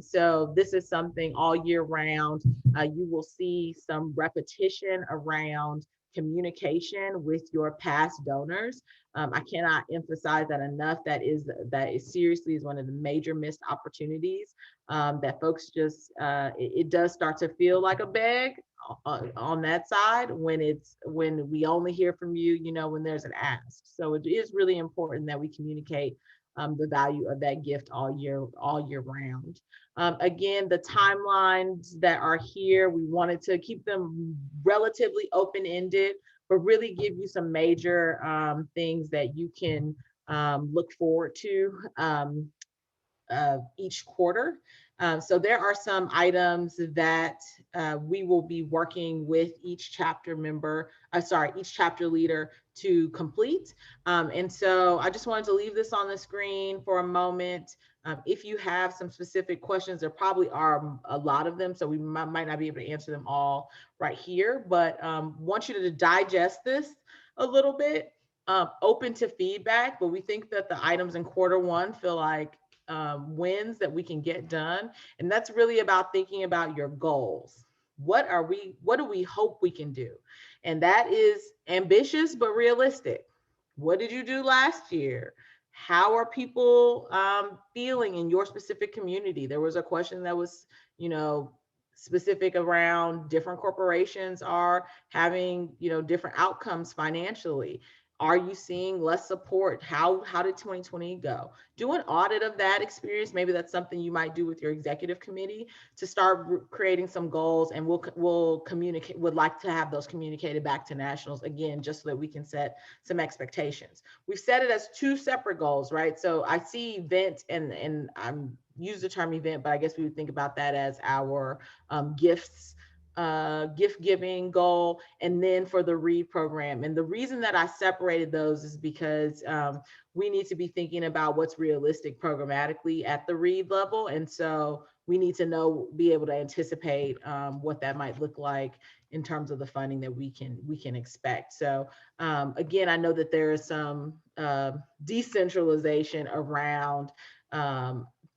S1: So this is something all year round. You will see some repetition around communication with your past donors. I cannot emphasize that enough. That is seriously is one of the major missed opportunities that folks just, it does start to feel like a beg on that side when we only hear from you, when there's an ask. So it is really important that we communicate the value of that gift all year round. Again, the timelines that are here, we wanted to keep them relatively open-ended, but really give you some major things that you can look forward to each quarter. So there are some items that we will be working with each chapter member, each chapter leader to complete. And so I just wanted to leave this on the screen for a moment. If you have some specific questions, there probably are a lot of them, so we might not be able to answer them all right here, but want you to digest this a little bit, open to feedback, but we think that the items in quarter one feel like wins that we can get done. And that's really about thinking about your goals. What do we hope we can do? And that is ambitious, but realistic. What did you do last year? How are people feeling in your specific community? There was a question that was, specific around different corporations are having, different outcomes financially. Are you seeing less support? How did 2020 go? Do an audit of that experience. Maybe that's something you might do with your executive committee to start creating some goals, and we'll communicate, would like to have those communicated back to nationals again, just so that we can set some expectations. We've set it as two separate goals, right? So I see event, and I'm use the term event, but I guess we would think about that as our gift giving goal, and then for the READ program. And the reason that I separated those is because we need to be thinking about what's realistic programmatically at the READ level. And so we need to be able to anticipate what that might look like in terms of the funding that we can expect. So again, I know that there is some decentralization around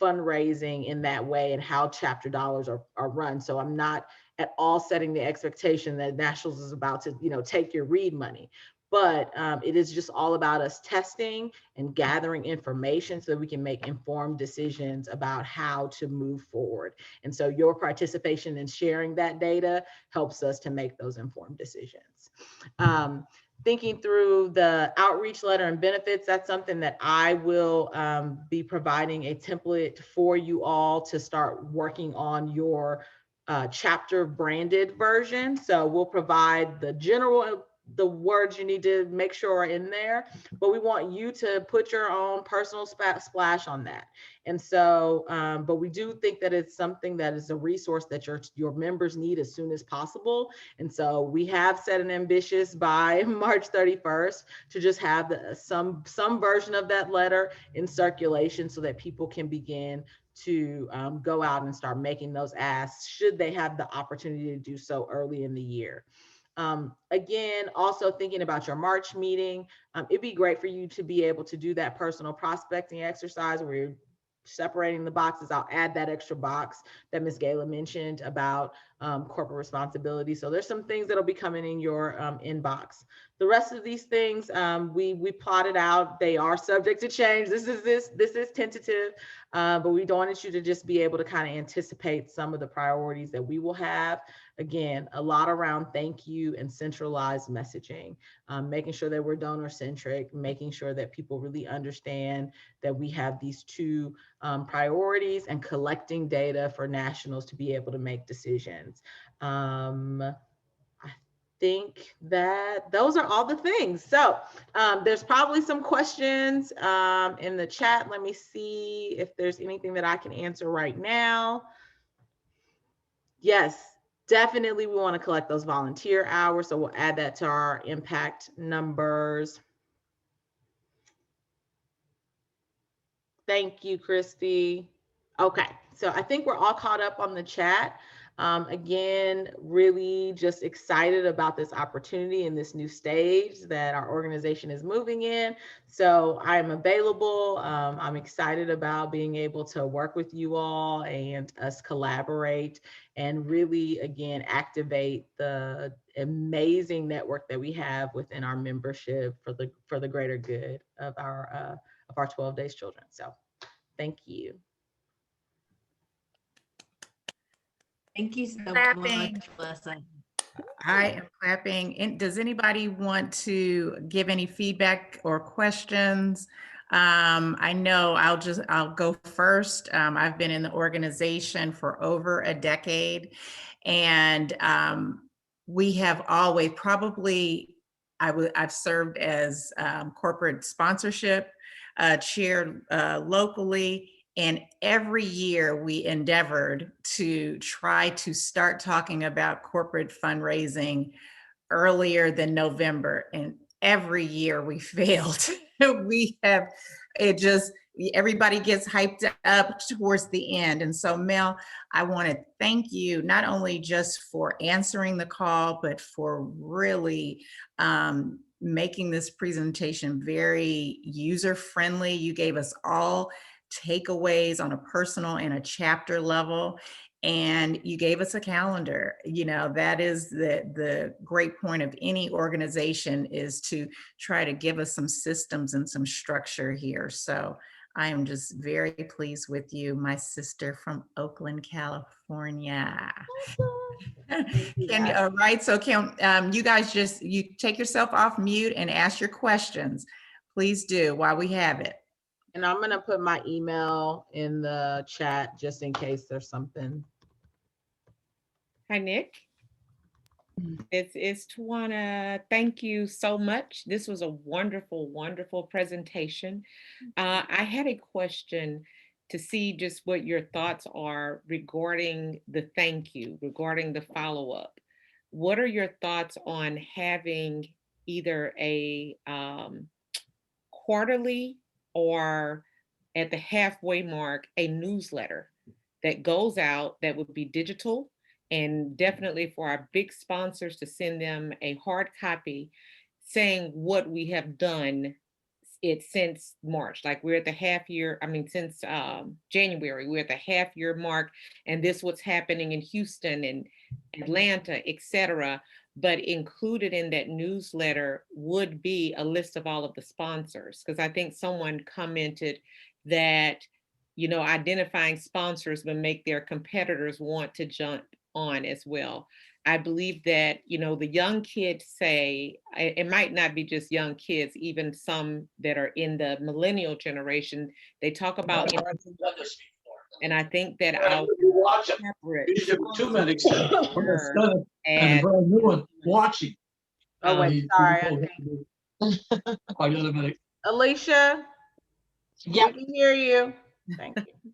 S1: fundraising in that way and how chapter dollars are run. So I'm not at all setting the expectation that Nationals is about to, take your READ money. But it is just all about us testing and gathering information so that we can make informed decisions about how to move forward. And so your participation in sharing that data helps us to make those informed decisions. Thinking through the outreach letter and benefits, that's something that I will be providing a template for you all to start working on your chapter branded version. So we'll provide the general the words you need to make sure are in there, but we want you to put your own personal splash on that. And so, but we do think that it's something that is a resource that your members need as soon as possible. And so we have set an ambitious by March 31st to just have some version of that letter in circulation so that people can begin to go out and start making those asks should they have the opportunity to do so early in the year. Again, also thinking about your March meeting, it'd be great for you to be able to do that personal prospecting exercise where you're separating the boxes. I'll add that extra box that Ms. Gayla mentioned about corporate responsibility. So there's some things that'll be coming in your inbox. The rest of these things we plotted out. They are subject to change. This is tentative, but we wanted you to just be able to kind of anticipate some of the priorities that we will have. Again, a lot around thank you and centralized messaging, making sure that we're donor centric, making sure that people really understand that we have these two priorities and collecting data for nationals to be able to make decisions. I think that those are all the things. So there's probably some questions in the chat. Let me see if there's anything that I can answer right now. Yes, definitely we want to collect those volunteer hours. So we'll add that to our impact numbers. Thank you, Christy. Okay, so I think we're all caught up on the chat. Again, really just excited about this opportunity and this new stage that our organization is moving in. So I'm available. I'm excited about being able to work with you all and us collaborate and really, again, activate the amazing network that we have within our membership for the greater good of our 12 Days Children. So thank you.
S7: Thank you so
S2: Clapping.
S7: much, Melissa.
S2: I am clapping. And does anybody want to give any feedback or questions? I know I'll go first. I've been in the organization for over a decade, and we have always I've served as corporate sponsorship chair locally. And every year we endeavored to try to start talking about corporate fundraising earlier than November. And every year we failed. Everybody gets hyped up towards the end. And so Mel, I want to thank you not only just for answering the call, but for really making this presentation very user-friendly. You gave us all takeaways on a personal and a chapter level, and you gave us a calendar. You know, that is the great point of any organization, is to try to give us some systems and some structure here. So I am just very pleased with you, my sister from Oakland, California. So can you guys you take yourself off mute and ask your questions? Please do while we have it.
S1: And I'm gonna put my email in the chat just in case there's something.
S8: Hi, Nick. It's Tawana. Thank you so much. This was a wonderful, wonderful presentation. I had a question to see just what your thoughts are regarding the thank you, regarding the follow-up. What are your thoughts on having either a quarterly or at the halfway mark, a newsletter that goes out that would be digital, and definitely for our big sponsors to send them a hard copy saying what we have done since March. Like we're at the half year, since January, we're at the half year mark, and this what's happening in Houston and Atlanta, etc. But included in that newsletter would be a list of all of the sponsors, because I think someone commented that, you know, identifying sponsors will make their competitors want to jump on as well. I believe that, you know, the young kids say, it might not be just young kids, even some that are in the millennial generation, they talk about, and I think that our separate and watching.
S1: Oh, wait, sorry. Alicia,
S7: Yeah.
S1: we can hear you. Thank you.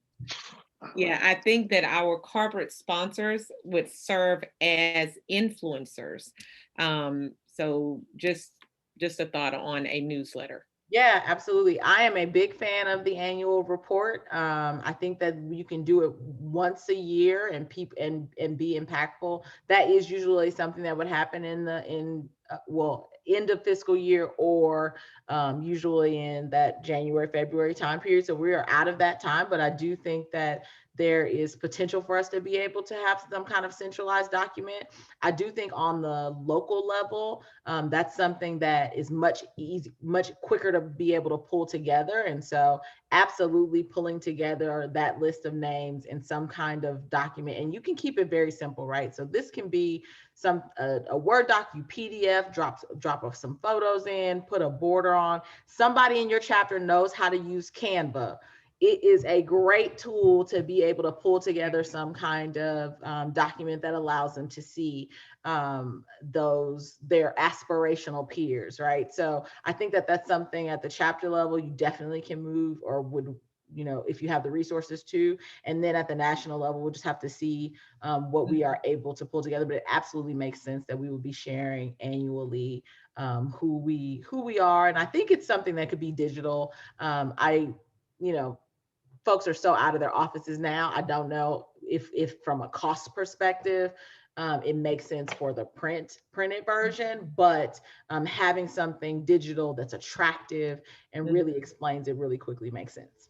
S8: Yeah, I think that our corporate sponsors would serve as influencers. So just a thought on a newsletter.
S1: Yeah, absolutely. I am a big fan of the annual report. I think that you can do it once a year and and be impactful. That is usually something that would happen well, end of fiscal year, or usually in that January, February time period. So we are out of that time, but I do think that there is potential for us to be able to have some kind of centralized document. I do think on the local level, that's something that is much quicker to be able to pull together. And so absolutely pulling together that list of names in some kind of document. And you can keep it very simple, right? So this can be a Word doc, you PDF, drop off some photos in, put a border on. Somebody in your chapter knows how to use Canva. It is a great tool to be able to pull together some kind of document that allows them to see their aspirational peers, right? So I think that that's something at the chapter level you definitely can move, or would, if you have the resources to. And then at the national level, we'll just have to see what we are able to pull together. But it absolutely makes sense that we will be sharing annually who we are. And I think it's something that could be digital. Folks are so out of their offices now. I don't know if from a cost perspective, it makes sense for the printed version, but having something digital that's attractive and really explains it really quickly makes sense.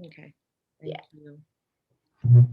S8: Okay.
S1: Yeah.
S8: You.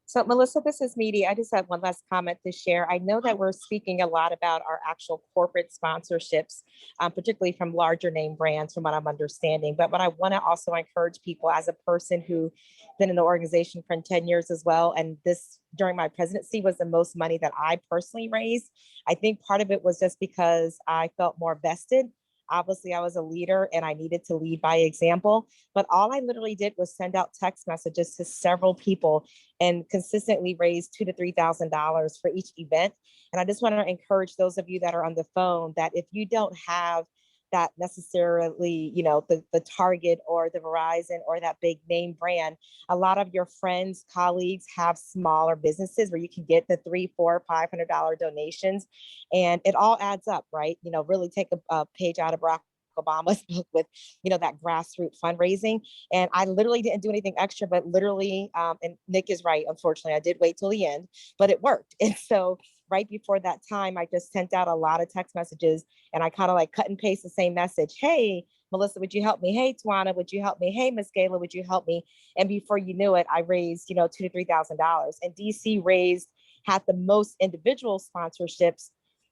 S5: So Melissa, this is Meady. I just have one last comment to share. I know that we're speaking a lot about our actual corporate sponsorships, particularly from larger name brands, from what I'm understanding. But what I want to also encourage people, as a person who been in the organization for 10 years as well, and this during my presidency was the most money that I personally raised. I think part of it was just because I felt more vested. Obviously, I was a leader and I needed to lead by example, but all I literally did was send out text messages to several people and consistently raise $2,000 to $3,000 for each event. And I just want to encourage those of you that are on the phone that if you don't have that necessarily, the Target or the Verizon or that big name brand, a lot of your friends, colleagues have smaller businesses where you can get the $300, $400, $500 donations, and it all adds up, right? Really take a page out of Barack Obama's book with, that grassroots fundraising. And I literally didn't do anything extra, but literally, and Nick is right, unfortunately, I did wait till the end, but it worked. And so right before that time, I just sent out a lot of text messages, and I kind of like cut and paste the same message. Hey, Melissa, would you help me? Hey, Tawana, would you help me? Hey, Miss Gayla, would you help me? And before you knew it, I raised, $2,000 to $3,000. And DC had the most individual sponsorships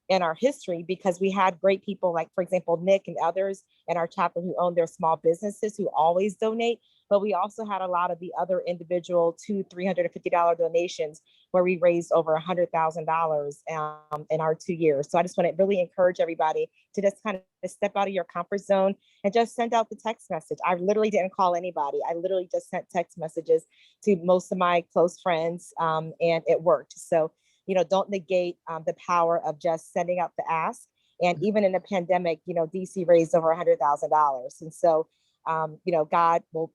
S5: in our history, because we had great people like, for example, Nick and others in our chapter who own their small businesses who always donate. But we also had a lot of the other individual $200, $350 donations where we raised over $100,000 in our 2 years. So I just want to really encourage everybody to just kind of step out of your comfort zone and just send out the text message. I literally didn't call anybody. I literally just sent text messages to most of my close friends, and it worked. So, don't negate the power of just sending out the ask. And even in the pandemic, DC raised over $100,000. And so, God will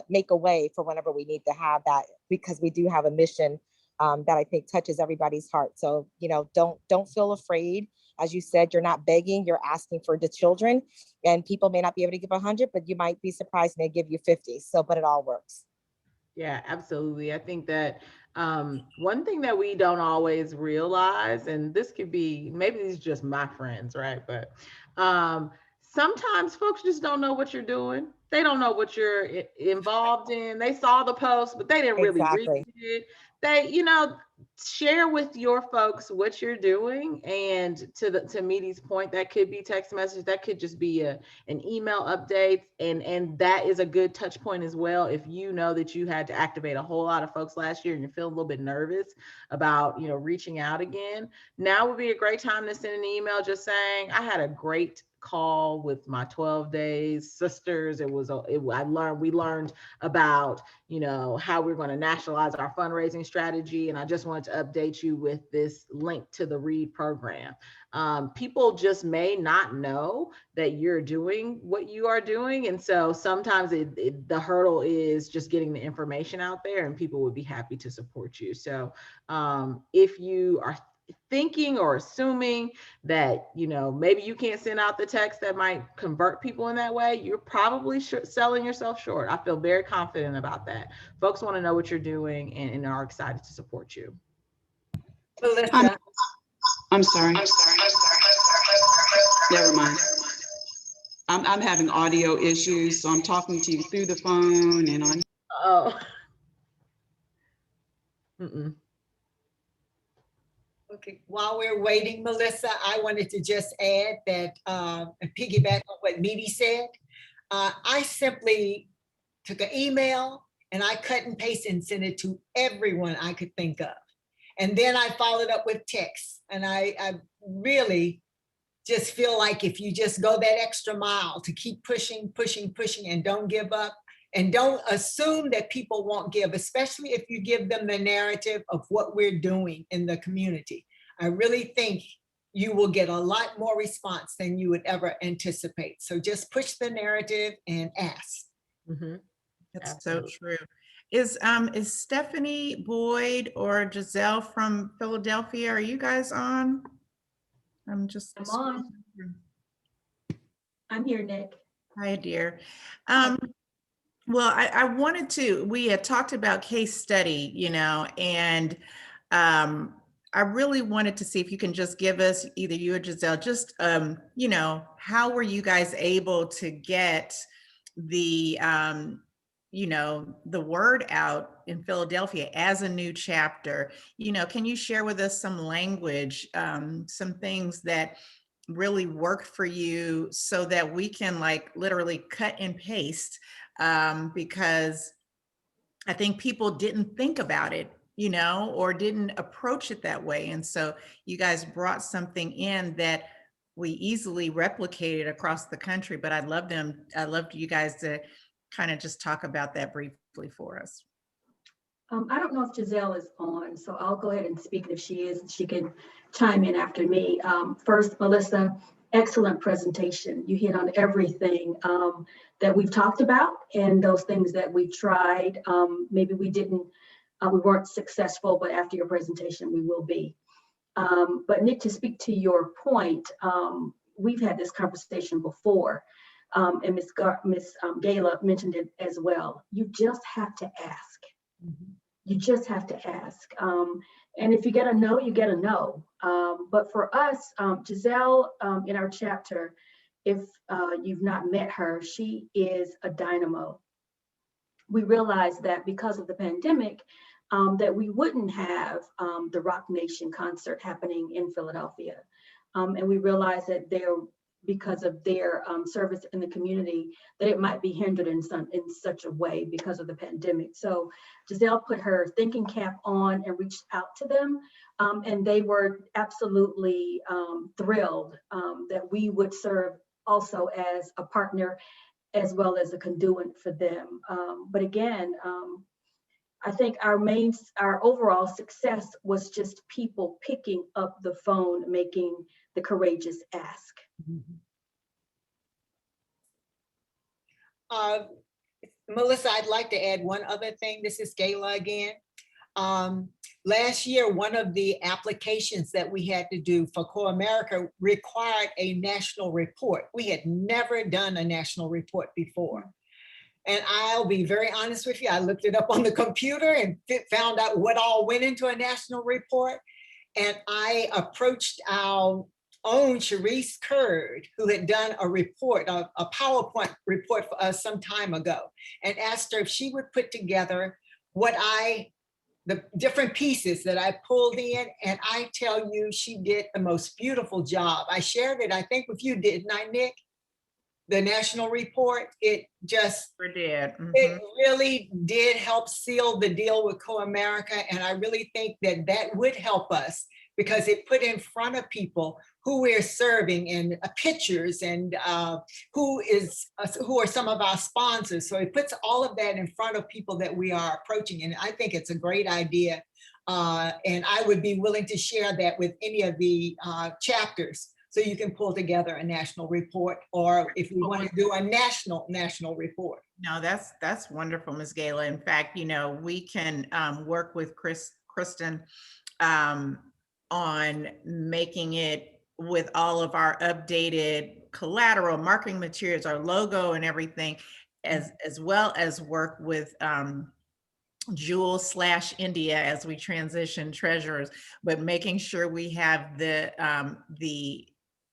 S5: make a way for whenever we need to have that, because we do have a mission that I think touches everybody's heart. So, don't feel afraid. As you said, you're not begging, you're asking for the children, and people may not be able to give 100, but you might be surprised and they give you 50. So, but it all works.
S1: Yeah, absolutely. I think that one thing that we don't always realize, and this could be, maybe these are just my friends, right? But sometimes folks just don't know what you're doing. They don't know what you're involved in. They saw the post, but they didn't really read
S5: Exactly.
S1: it. They, share with your folks what you're doing. And to Meady's point, that could be text message, that could just be an email update, and that is a good touch point as well. If you know that you had to activate a whole lot of folks last year and you feel a little bit nervous about reaching out again, now would be a great time to send an email just saying, I had a great call with my 12 days sisters. We learned about, you know, how we're going to nationalize our fundraising strategy. And I just wanted to update you with this link to the READ program. People just may not know that you're doing what you are doing. And so sometimes the hurdle is just getting the information out there, and people would be happy to support you. So if you are thinking or assuming that, you know, maybe you can't send out the text that might convert people in that way, you're probably selling yourself short. I feel very confident about that. Folks want to know what you're doing and are excited to support you.
S4: Melissa.
S9: I'm sorry. Never mind. I'm having audio issues, so I'm talking to you through the phone and on.
S1: Oh. Mm-mm.
S4: Okay, while we're waiting, Melissa, I wanted to just add that, and piggyback on what Meedy said. I simply took an email and I cut and paste and sent it to everyone I could think of. And then I followed up with text. And I really just feel like if you just go that extra mile to keep pushing, and don't give up, and don't assume that people won't give, especially if you give them the narrative of what we're doing in the community. I really think you will get a lot more response than you would ever anticipate. So just push the narrative and ask.
S1: Mm-hmm.
S2: That's
S1: Absolutely.
S2: so true. Is Stephanie Boyd or Giselle from Philadelphia? Are you guys on? I'm
S10: on. I'm here, Nick.
S2: Hi, dear. Well, I wanted to, we had talked about case study, you know, and I really wanted to see if you can just give us, either you or Giselle, just, you know, how were you guys able to get the, you know, the word out in Philadelphia as a new chapter? You know, can you share with us some language, some things that really worked for you so that we can like literally cut and paste, because I think people didn't think about it, you know, or didn't approach it that way. And so you guys brought something in that we easily replicated across the country, but I'd love you guys to kind of just talk about that briefly for us.
S10: I don't know if Giselle is on, so I'll go ahead and speak. If she is, she can chime in after me. First, Melissa, excellent presentation. You hit on everything that we've talked about, and those things that we tried. Maybe we weren't successful, but after your presentation, we will be. But Nick, to speak to your point, we've had this conversation before, and Ms. Gayla mentioned it as well. You just have to ask. Mm-hmm. You just have to ask. And if you get a no, you get a no. But for us, Giselle, in our chapter, if you've not met her, she is a dynamo. We realized that because of the pandemic, that we wouldn't have the Rock Nation concert happening in Philadelphia. And we realized that because of their service in the community, that it might be hindered in such a way because of the pandemic. So Giselle put her thinking cap on and reached out to them, and they were absolutely thrilled that we would serve also as a partner as well as a conduit for them. But again, I think our overall success was just people picking up the phone, making the courageous ask.
S4: Melissa, I'd like to add one other thing. This is Gayla again. Last year, one of the applications that we had to do for CoAmerica required a national report. We had never done a national report before. And I'll be very honest with you, I looked it up on the computer and found out what all went into a national report. And I approached our own Sharice Curd, who had done a report, a PowerPoint report for us some time ago, and asked her if she would put together the different pieces that I pulled in. And I tell you, she did the most beautiful job. I shared it, I think, with you, didn't I, Nick? The national report, it just,
S2: Mm-hmm.
S4: It really did help seal the deal with CoAmerica. And I really think that would help us because it put in front of people who we're serving and pictures and who are some of our sponsors. So it puts all of that in front of people that we are approaching. And I think it's a great idea. And I would be willing to share that with any of the chapters. So you can pull together a national report, or if we want to do a national report.
S2: No, that's wonderful, Ms. Gala. In fact, you know, we can work with Kristen on making it with all of our updated collateral, marketing materials, our logo and everything, as well as work with Jewel/India as we transition treasurers, but making sure we have the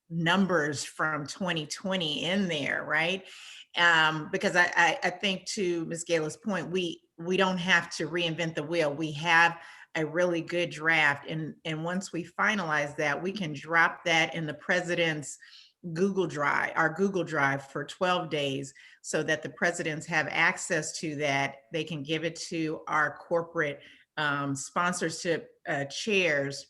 S2: numbers from 2020 in there, right? Because I think, to Ms. Gala's point, we don't have to reinvent the wheel. We have a really good draft, and once we finalize that, we can drop that in the president's Google Drive for 12 days, so that the presidents have access to that. They can give it to our corporate sponsorship chairs,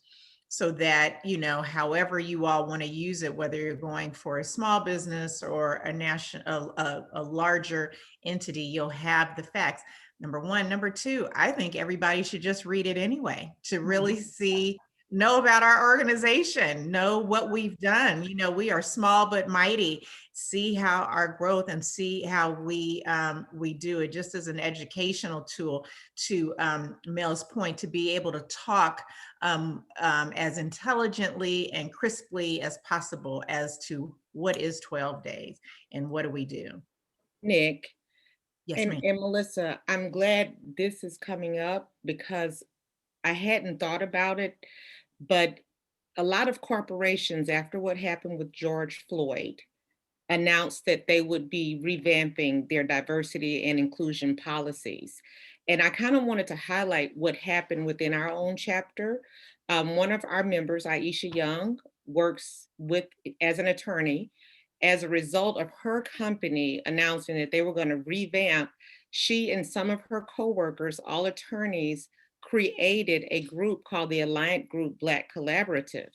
S2: so that, you know, however you all want to use it, whether you're going for a small business or a larger entity, you'll have the facts. Number one. Number two, I think everybody should just read it anyway, to really know about our organization, know what we've done. You know, we are small but mighty. See how our growth, and see how we do it, just as an educational tool, to Mel's point, to be able to talk as intelligently and crisply as possible as to what is 12 days and what do we do.
S8: Nick.
S2: Yes,
S8: and,
S2: ma'am.
S8: and Melissa, I'm glad this is coming up, because I hadn't thought about it, but a lot of corporations, after what happened with George Floyd, announced that they would be revamping their diversity and inclusion policies. And I kind of wanted to highlight what happened within our own chapter. One of our members, Aisha Young, works as an attorney. As a result of her company announcing that they were going to revamp, she and some of her coworkers, all attorneys, created a group called the Alliant Group Black Collaborative,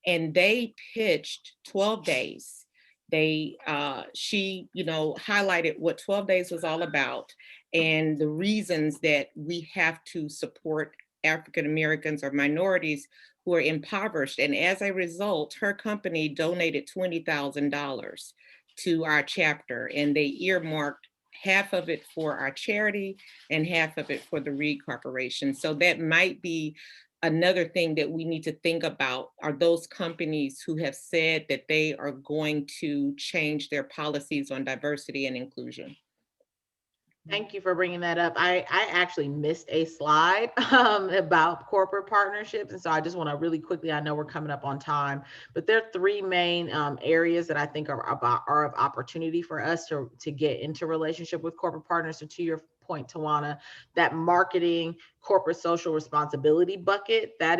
S8: and they pitched 12 days. She, highlighted what 12 days was all about, and the reasons that we have to support African Americans or minorities who are impoverished. And as a result, her company donated $20,000 to our chapter, and they earmarked half of it for our charity and half of it for the Reed Corporation. So that might be another thing that we need to think about, are those companies who have said that they are going to change their policies on diversity and inclusion.
S1: Thank you for bringing that up. I actually missed a slide about corporate partnerships. And so I just want to really quickly, I know we're coming up on time, but there are three main areas that I think are of opportunity for us to get into relationship with corporate partners. So to your point, Tawana, that marketing, corporate social responsibility bucket, that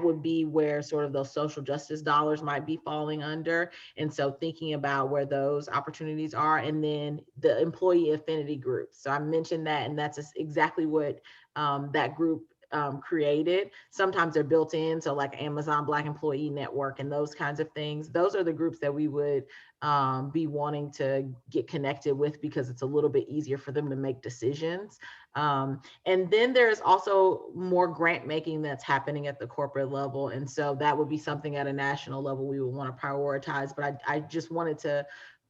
S1: would be where sort of those social justice dollars might be falling under. And so thinking about where those opportunities are, and then the employee affinity groups. So I mentioned that, and that's exactly what that group created. Sometimes they're built in, so like Amazon Black Employee Network and those kinds of things. Those are the groups that we would be wanting to get connected with, because it's a little bit easier for them to make decisions. And then there's also more grant making that's happening at the corporate level. And so that would be something at a national level we would want to prioritize. But I just wanted to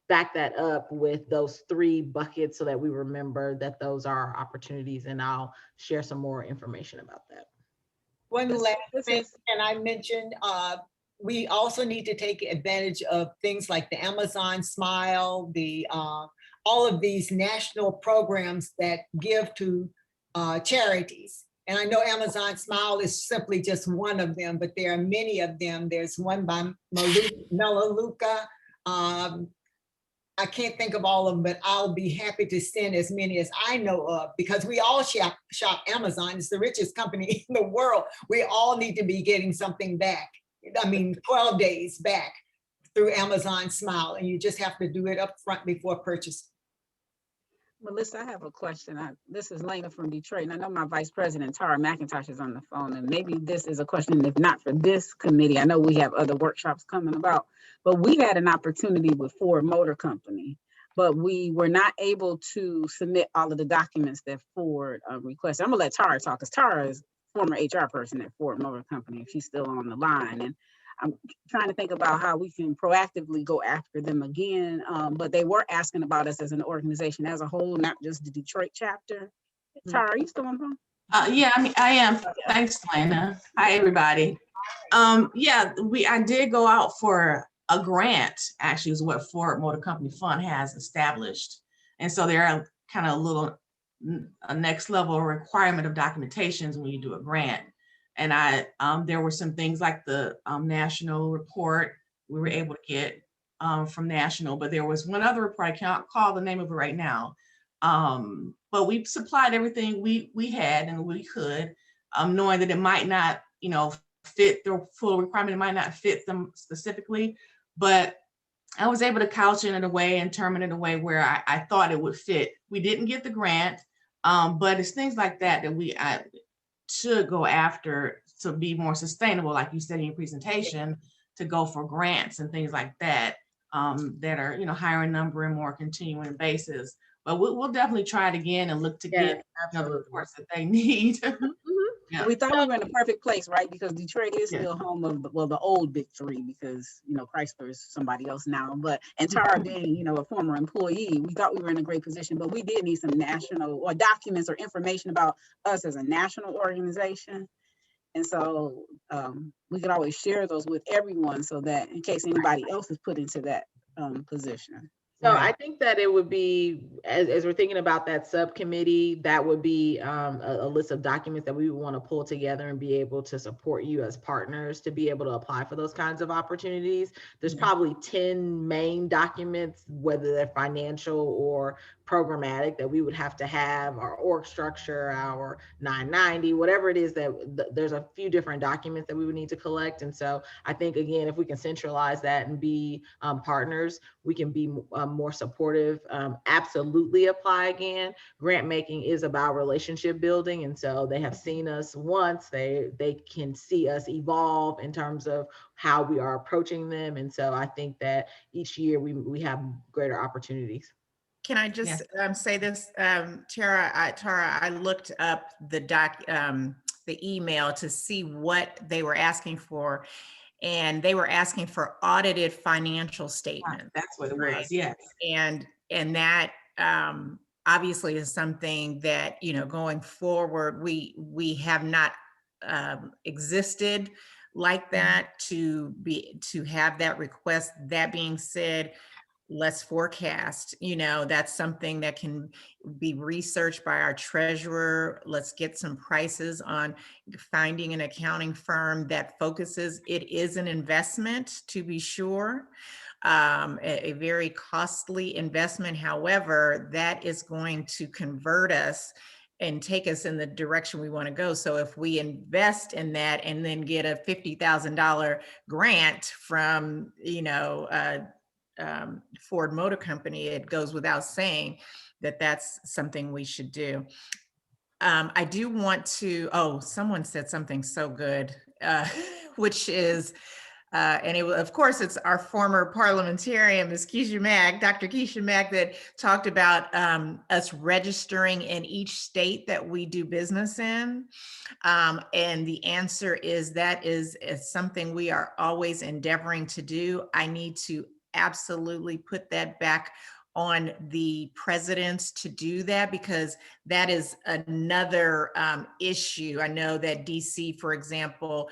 S1: back that up with those three buckets so that we remember that those are opportunities, and I'll share some more information about that.
S4: One last thing, and I mentioned, we also need to take advantage of things like the Amazon Smile, all of these national programs that give to charities. And I know Amazon Smile is simply just one of them, but there are many of them. There's one by Melaleuca. I can't think of all of them, but I'll be happy to send as many as I know of, because we all shop Amazon. It's the richest company in the world. We all need to be getting something back. 12 days back through Amazon Smile, and you just have to do it up front before purchase.
S11: Melissa, I have a question. This is Lena from Detroit, and I know my Vice President, Tara McIntosh, is on the phone, and maybe this is a question, if not for this committee. I know we have other workshops coming about, but we had an opportunity with Ford Motor Company, but we were not able to submit all of the documents that Ford requested. I'm gonna let Tara talk, because Tara is former HR person at Ford Motor Company, if she's still on the line. And I'm trying to think about how we can proactively go after them again. But they were asking about us as an organization as a whole, not just the Detroit chapter. Tara, are you still on the phone?
S12: Yeah, I am. Thanks, Lena. Hi, everybody. Yeah, I did go out for a grant, actually, is what Ford Motor Company Fund has established. And so there are kind of a next level requirement of documentations when you do a grant. And there were some things like the national report we were able to get from national, but there was one other report, I can't call the name of it right now. But we supplied everything we had and we could, knowing that it might not, fit the full requirement, it might not fit them specifically, but I was able to couch it in a way and term it in a way where I thought it would fit. We didn't get the grant, but it's things like that I should go after to be more sustainable, like you said in your presentation, to go for grants and things like that, that are, higher in number and more continuing basis. But we'll definitely try it again and look to get the reports that they need.
S11: Yeah. We thought we were in a perfect place, right? Because Detroit is still home of the old big three, because Chrysler is somebody else now. And Tara being a former employee, we thought we were in a great position, but we did need some national or documents or information about us as a national organization. And so we could always share those with everyone, so that in case anybody else is put into that position.
S1: So I think that it would be, as we're thinking about that subcommittee, that would be a list of documents that we would want to pull together and be able to support you as partners to be able to apply for those kinds of opportunities. There's probably 10 main documents, whether they're financial or programmatic, that we would have to have, our org structure, our 990, whatever it is, that there's a few different documents that we would need to collect. And so I think, again, if we can centralize that and be partners, we can be more supportive. Absolutely apply again. Grant making is about relationship building. And so they have seen us once, they can see us evolve in terms of how we are approaching them. And so I think that each year we have greater opportunities.
S2: Can I just say this, Tara? I looked up the email to see what they were asking for, and they were asking for audited financial statements.
S12: That's what it was, yes.
S2: And that obviously is something that going forward we have not existed like that to have that request. That being said, let's forecast, that's something that can be researched by our treasurer. Let's get some prices on finding an accounting firm that focuses. It is an investment, to be sure, a very costly investment. However, that is going to convert us and take us in the direction we want to go. So if we invest in that and then get a $50,000 grant from, Ford Motor Company, it goes without saying that that's something we should do. I do want to, someone said something so good, which is, and of course, it's our former parliamentarian, Ms. Keisha Mack, Dr. Keisha Mack, that talked about us registering in each state that we do business in. And the answer is that is something we are always endeavoring to do. I need to absolutely put that back on the presidents to do that, because that is another issue. I know that DC, for example,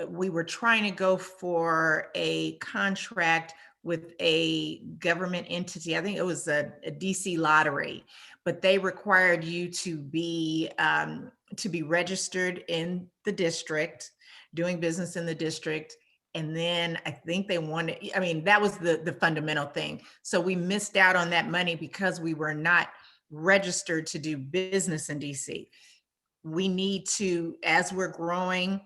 S2: we were trying to go for a contract with a government entity. I think it was a DC lottery, but they required you to be registered in the district, doing business in the district. And then I think they wanted, that was the fundamental thing. So we missed out on that money because we were not registered to do business in DC. We need to, as we're growing,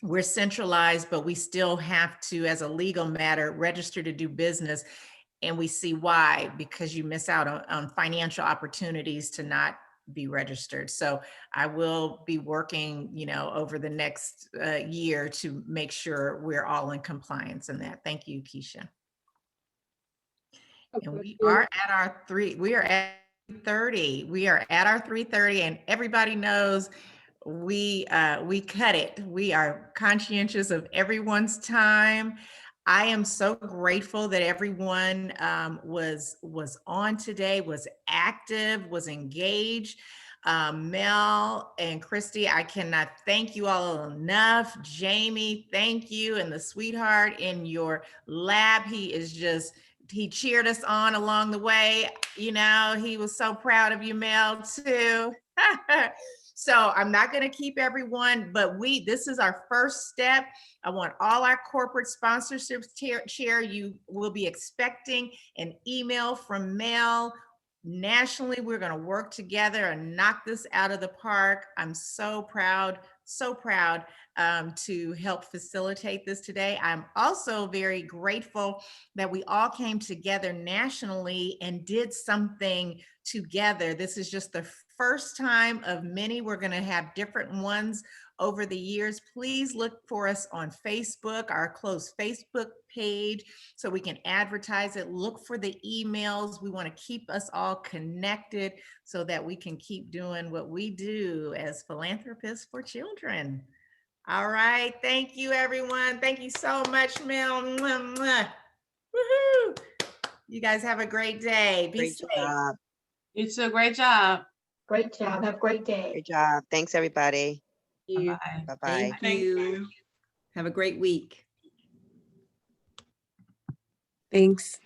S2: we're centralized, but we still have to, as a legal matter, register to do business. And we see why, because you miss out on financial opportunities to not be registered. So I will be working, over the next year to make sure we're all in compliance in that. Thank you, Keisha. And we are at our 3:30. We are at our 3:30, and everybody knows we cut it. We are conscientious of everyone's time. I am so grateful that everyone was on today, was active, was engaged. Mel and Christy, I cannot thank you all enough. Jamie, thank you. And the sweetheart in your lab, he cheered us on along the way. He was so proud of you, Mel, too. So I'm not going to keep everyone, but this is our first step. I want all our corporate sponsorships chair. You will be expecting an email from Mel. Nationally, we're going to work together and knock this out of the park. I'm so proud to help facilitate this today. I'm also very grateful that we all came together nationally and did something together. This is just the first time of many. We're going to have different ones over the years. Please look for us on Facebook, our closed Facebook page, so we can advertise it. Look for the emails. We want to keep us all connected so that we can keep doing what we do as philanthropists for children. All right. Thank you, everyone. Thank you so much, Mel. Mwah, mwah. Woohoo. You guys have a great day. Be
S13: Great
S2: safe.
S13: job.
S12: You too. Great job.
S10: Great job. Have a great day.
S13: Great job. Thanks, everybody.
S3: You.
S13: Bye-bye.
S3: Thank you.
S14: Have a great week.
S7: Thanks.